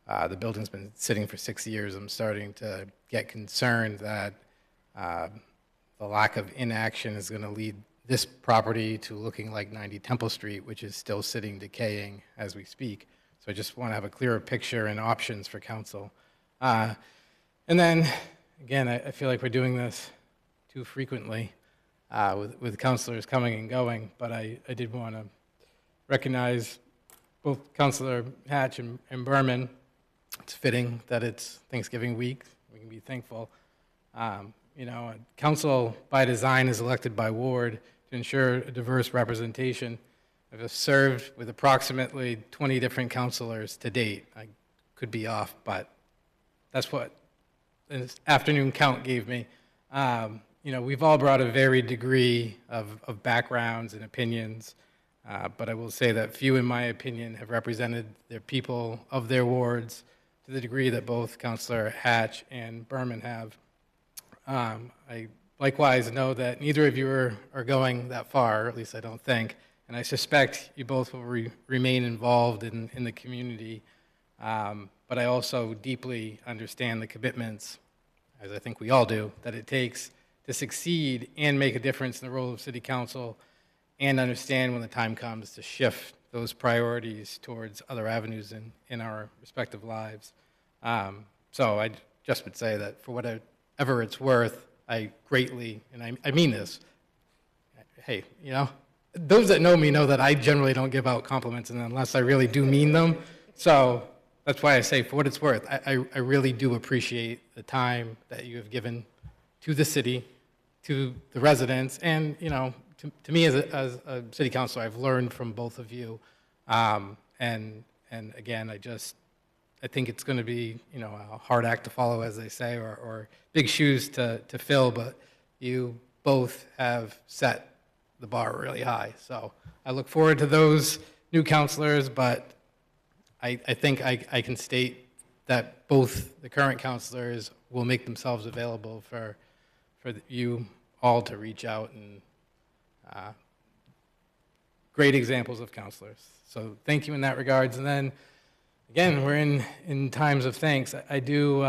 the building's been sitting for 6 years. I'm starting to get concerned that the lack of inaction is going to lead this property to looking like 90 Temple Street, which is still sitting decaying as we speak. So I just want to have a clearer picture and options for council. And then, again, I feel like we're doing this too frequently with councilors coming and going, but I did want to recognize both Councilor Hatch and Berman. It's fitting that it's Thanksgiving week. We can be thankful. Council by design is elected by ward to ensure a diverse representation. I've served with approximately 20 different councilors to date. I could be off, but that's what this afternoon count gave me. We've all brought a varied degree of backgrounds and opinions, but I will say that few, in my opinion, have represented their people of their wards to the degree that both Councilor Hatch and Berman have. I likewise know that neither of you are going that far, or at least I don't think, and I suspect you both will remain involved in the community, but I also deeply understand the commitments, as I think we all do, that it takes to succeed and make a difference in the role of City Council, and understand when the time comes to shift those priorities towards other avenues in our respective lives. So I just would say that for whatever it's worth, I greatly, and I mean this, hey, those that know me know that I generally don't give out compliments unless I really do mean them. So that's why I say, for what it's worth, I really do appreciate the time that you have given to the city, to the residents, and to me as a city councilor, I've learned from both of you. And again, I think it's going to be a hard act to follow, as they say, or big shoes to fill. But you both have set the bar really high. So I look forward to those new councilors, but I think I can state that both the current councilors will make themselves available for you all to reach out, and great examples of councilors. So thank you in that regards. And then, again, we're in times of thanks. I do,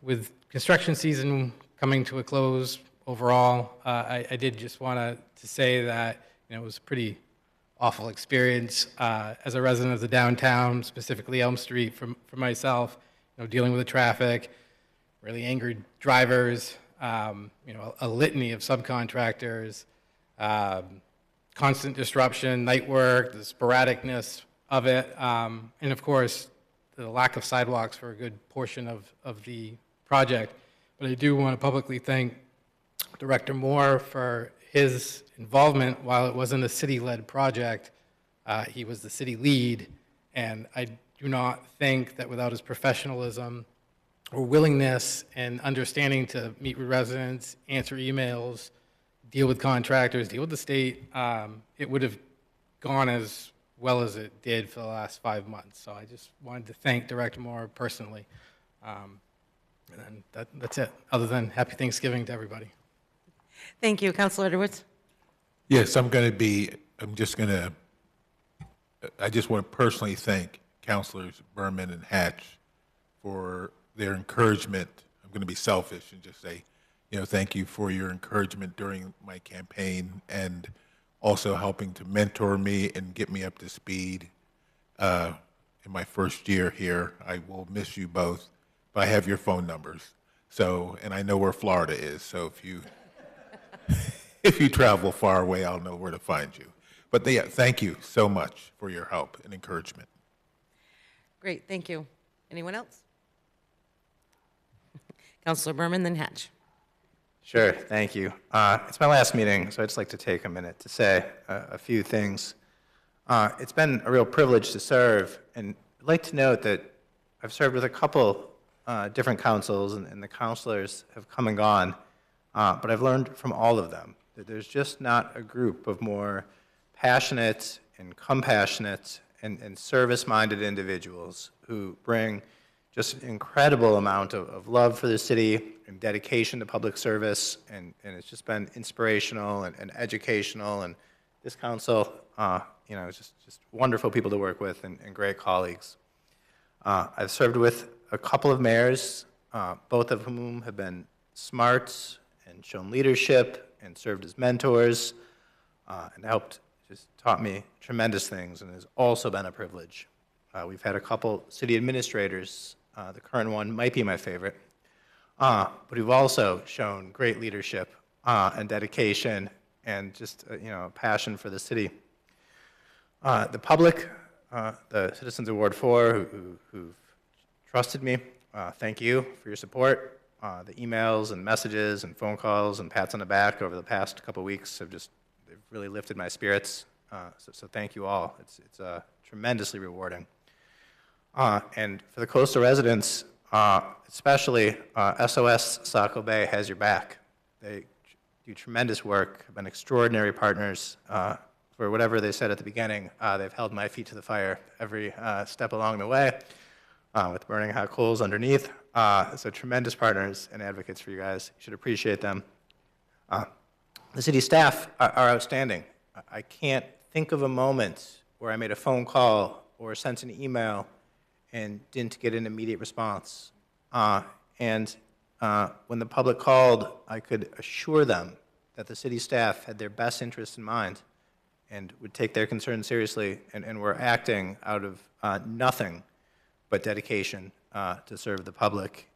with construction season coming to a close overall, I did just want to say that it was a pretty awful experience as a resident of the downtown, specifically Elm Street, for myself. dealing with the traffic, really angry drivers, a litany of subcontractors, constant disruption, night work, the sporadicness of it, and of course, the lack of sidewalks for a good portion of the project. But I do want to publicly thank Director Moore for his involvement. While it wasn't a city-led project, he was the city lead, and I do not think that without his professionalism or willingness and understanding to meet with residents, answer emails, deal with contractors, deal with the state, it would have gone as well as it did for the last 5 months. So I just wanted to thank Director Moore personally. And that's it, other than happy Thanksgiving to everybody. Thank you. Councilor Edwards? Yes, I just want to personally thank Councilors Berman and Hatch for their encouragement. I'm going to be selfish and just say, thank you for your encouragement during my campaign and also helping to mentor me and get me up to speed in my first year here. I will miss you both, but I have your phone numbers. So, and I know where Florida is, so if you if you travel far away, I'll know where to find you. But yeah, thank you so much for your help and encouragement. Great, thank you. Anyone else? Councilor Berman, then Hatch. Sure, thank you. It's my last meeting, so I'd just like to take a minute to say a few things. It's been a real privilege to serve, and I'd like to note that I've served with a couple different councils, and the councilors have come and gone, but I've learned from all of them that there's just not a group of more passionate and compassionate and service-minded individuals who bring just an incredible amount of love for the city and dedication to public service, and it's just been inspirational and educational, and this council, it's just wonderful people to work with and great colleagues. I've served with a couple of mayors, both of whom have been smart and shown leadership and served as mentors and just taught me tremendous things, and has also been a privilege. We've had a couple city administrators. The current one might be my favorite, but we've also shown great leadership and dedication and just a passion for the city. The public, the citizens of Ward 4 who've trusted me, thank you for your support. The emails and messages and phone calls and pats on the back over the past couple weeks they've really lifted my spirits. So thank you all. It's tremendously rewarding. And for the coastal residents, especially SOS Saco Bay has your back. They do tremendous work, have been extraordinary partners. For whatever they said at the beginning, they've held my feet to the fire every step along the way with burning hot coals underneath. So tremendous partners and advocates for you guys. You should appreciate them. The city staff are outstanding. I can't think of a moment where I made a phone call or sent an email and didn't get an immediate response. And when the public called, I could assure them that the city staff had their best interests in mind and would take their concerns seriously, and were acting out of nothing but dedication to serve the public.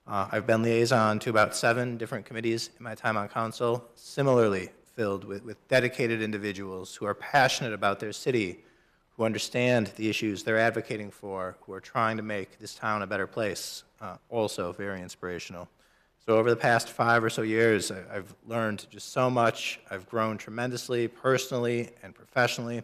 I've been liaison to about 7 different committees in my time on council, similarly filled with dedicated individuals who are passionate about their city, who understand the issues they're advocating for, who are trying to make this town a better place, also very inspirational. So over the past 5 or so years, I've learned just so much. I've grown tremendously, personally and professionally.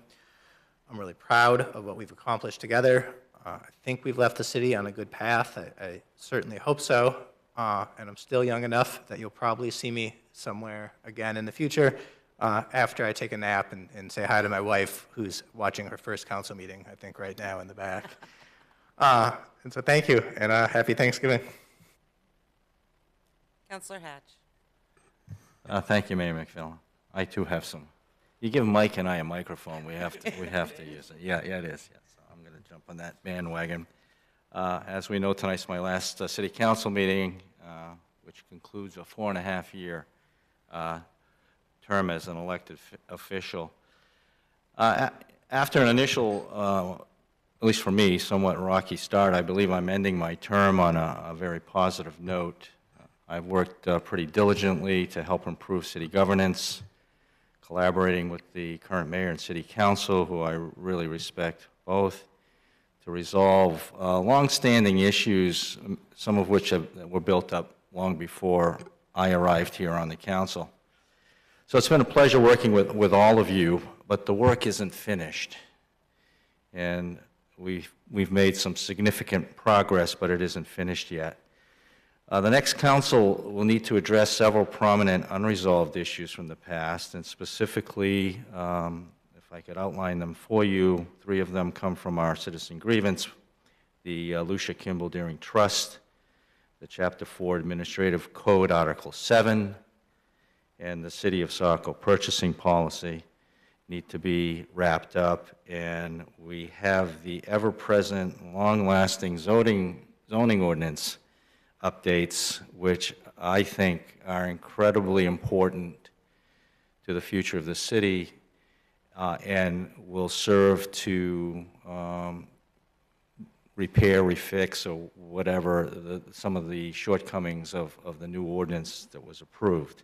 I'm really proud of what we've accomplished together. I think we've left the city on a good path. I certainly hope so. And I'm still young enough that you'll probably see me somewhere again in the future after I take a nap and say hi to my wife, who's watching her first council meeting, I think, right now in the back. And so thank you, and happy Thanksgiving. Councilor Hatch. Thank you, Mayor McPhail. I too have some. You give Mike and I a microphone, we have to use it. Yeah, it is. Yes, I'm going to jump on that bandwagon. As we know, tonight's my last city council meeting, which concludes a 4.5-year term as an elected official. After an initial at least for me, somewhat rocky start. I believe I'm ending my term on a very positive note. I've worked pretty diligently to help improve city governance, collaborating with the current mayor and city council, who I really respect both, to resolve longstanding issues, some of which were built up long before I arrived here on the council. So it's been a pleasure working with all of you, but the work isn't finished. And we've made some significant progress, but it isn't finished yet. The next council will need to address several prominent unresolved issues from the past, and specifically, if I could outline them for you, 3 of them come from our citizen grievance: the Lucia Kimball Deering Trust, the Chapter 4 Administrative Code, Article 7, and the City of Saco purchasing policy need to be wrapped up, and we have the ever-present, long-lasting zoning ordinance updates, which I think are incredibly important to the future of the city and will serve to repair, refix, or whatever some of the shortcomings of the new ordinance that was approved.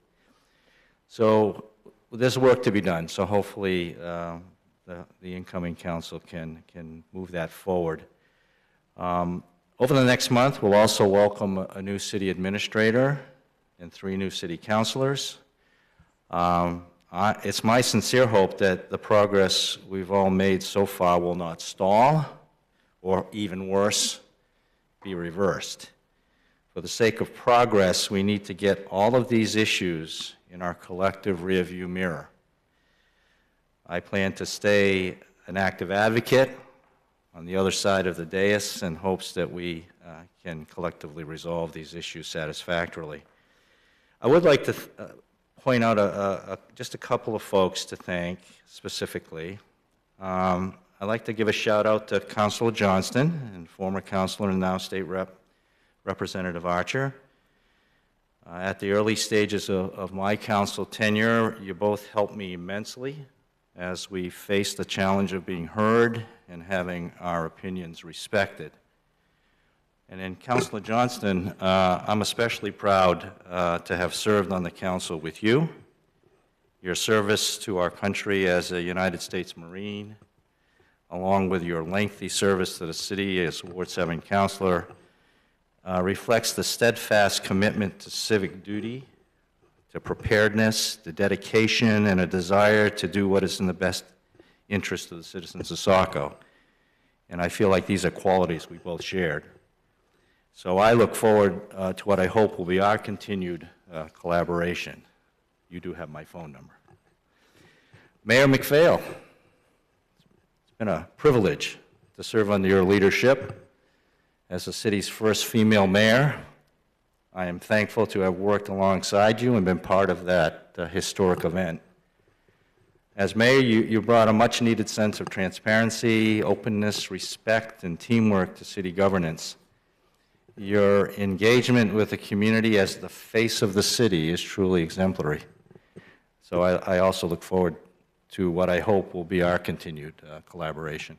So there's work to be done, so hopefully the incoming council can move that forward. Over the next month, we'll also welcome a new city administrator and 3 new city councilors. It's my sincere hope that the progress we've all made so far will not stall, or even worse, be reversed. For the sake of progress, we need to get all of these issues in our collective rearview mirror. I plan to stay an active advocate on the other side of the dais in hopes that we can collectively resolve these issues satisfactorily. I would like to point out just a couple of folks to thank specifically. I'd like to give a shout out to Councilor Johnston and former councilor and now state Representative Archer. At the early stages of my council tenure, you both helped me immensely as we faced the challenge of being heard and having our opinions respected. And in Councilor Johnston, I'm especially proud to have served on the council with you. Your service to our country as a United States Marine, along with your lengthy service to the city as Ward 7 councilor, reflects the steadfast commitment to civic duty, to preparedness, the dedication, and a desire to do what is in the best interest of the citizens of Saco. And I feel like these are qualities we both shared. So I look forward to what I hope will be our continued collaboration. You do have my phone number. Mayor McPhail, it's been a privilege to serve under your leadership as the city's first female mayor. I am thankful to have worked alongside you and been part of that historic event. As mayor, you brought a much-needed sense of transparency, openness, respect, and teamwork to city governance. Your engagement with the community as the face of the city is truly exemplary. So I also look forward to what I hope will be our continued collaboration.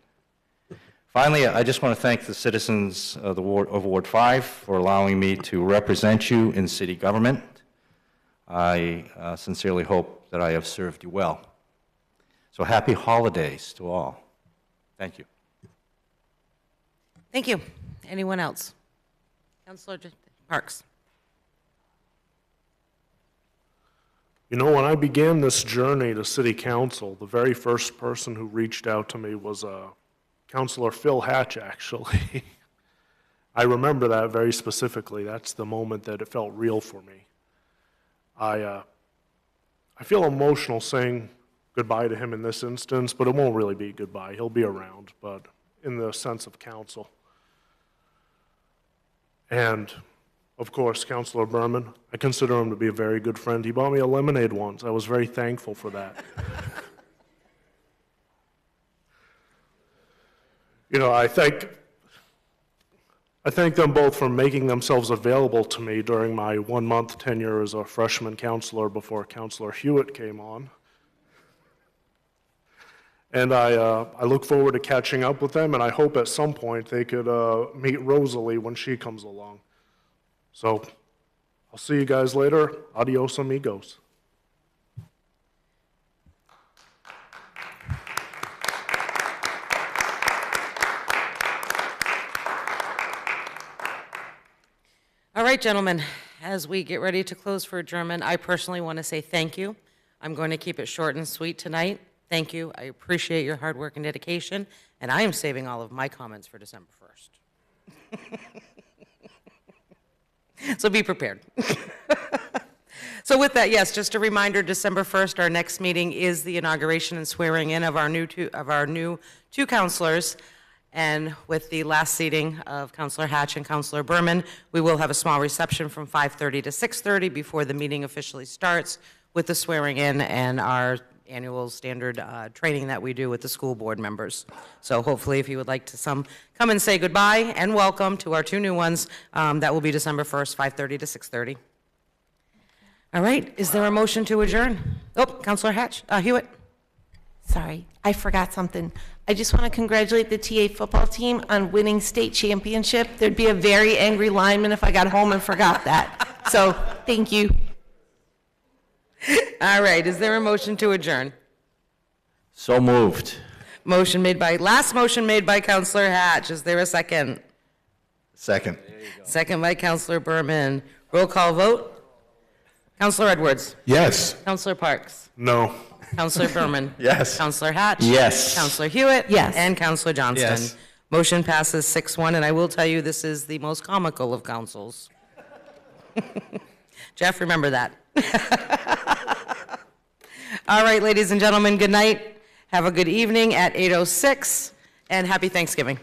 Finally, I just want to thank the citizens of Ward 5 for allowing me to represent you in city government. I sincerely hope that I have served you well. So happy holidays to all. Thank you. Thank you. Anyone else? Councilor Parks. You know, when I began this journey to city council, the very first person who reached out to me was Councilor Phil Hatch, actually. I remember that very specifically. That's the moment that it felt real for me. I feel emotional saying goodbye to him in this instance, but it won't really be goodbye. He'll be around, but in the sense of council. And, of course, Councilor Berman, I consider him to be a very good friend. He bought me a lemonade once. I was very thankful for that. You know, I thank them both for making themselves available to me during my 1-month tenure as a freshman counselor before Councilor Hewitt came on. And I look forward to catching up with them, and I hope at some point they could meet Rosalie when she comes along. So I'll see you guys later. Adios, amigos. All right, gentlemen, as we get ready to close for adjournment, I personally want to say thank you. I'm going to keep it short and sweet tonight. Thank you. I appreciate your hard work and dedication, and I am saving all of my comments for December 1st. So be prepared. So with that, yes, just a reminder, December 1st, our next meeting is the inauguration and swearing in of our new two counselors. And with the last seating of Counselor Hatch and Counselor Berman, we will have a small reception from 5:30 to 6:30 before the meeting officially starts with the swearing in and our annual standard training that we do with the school board members. So hopefully, if you would like to come and say goodbye and welcome to our two new ones, that will be December 1st, 5:30 to 6:30. All right, is there a motion to adjourn? Oh, Counselor Hatch, Hewitt. Sorry, I forgot something. I just want to congratulate the TA football team on winning state championship. There'd be a very angry lineman if I got home and forgot that. So, thank you. All right, is there a motion to adjourn? So moved. Last motion made by Counselor Hatch. Is there a second? Second. Second by Counselor Berman. Roll call vote. Counselor Edwards. Yes. Counselor Parks. No. Counselor Berman. Yes. Counselor Hatch. Yes. Counselor Hewitt. Yes. And Counselor Johnston. Yes. Motion passes 6-1, and I will tell you this is the most comical of councils. Jeff, remember that. All right, ladies and gentlemen, good night. Have a good evening at 8:06, and happy Thanksgiving.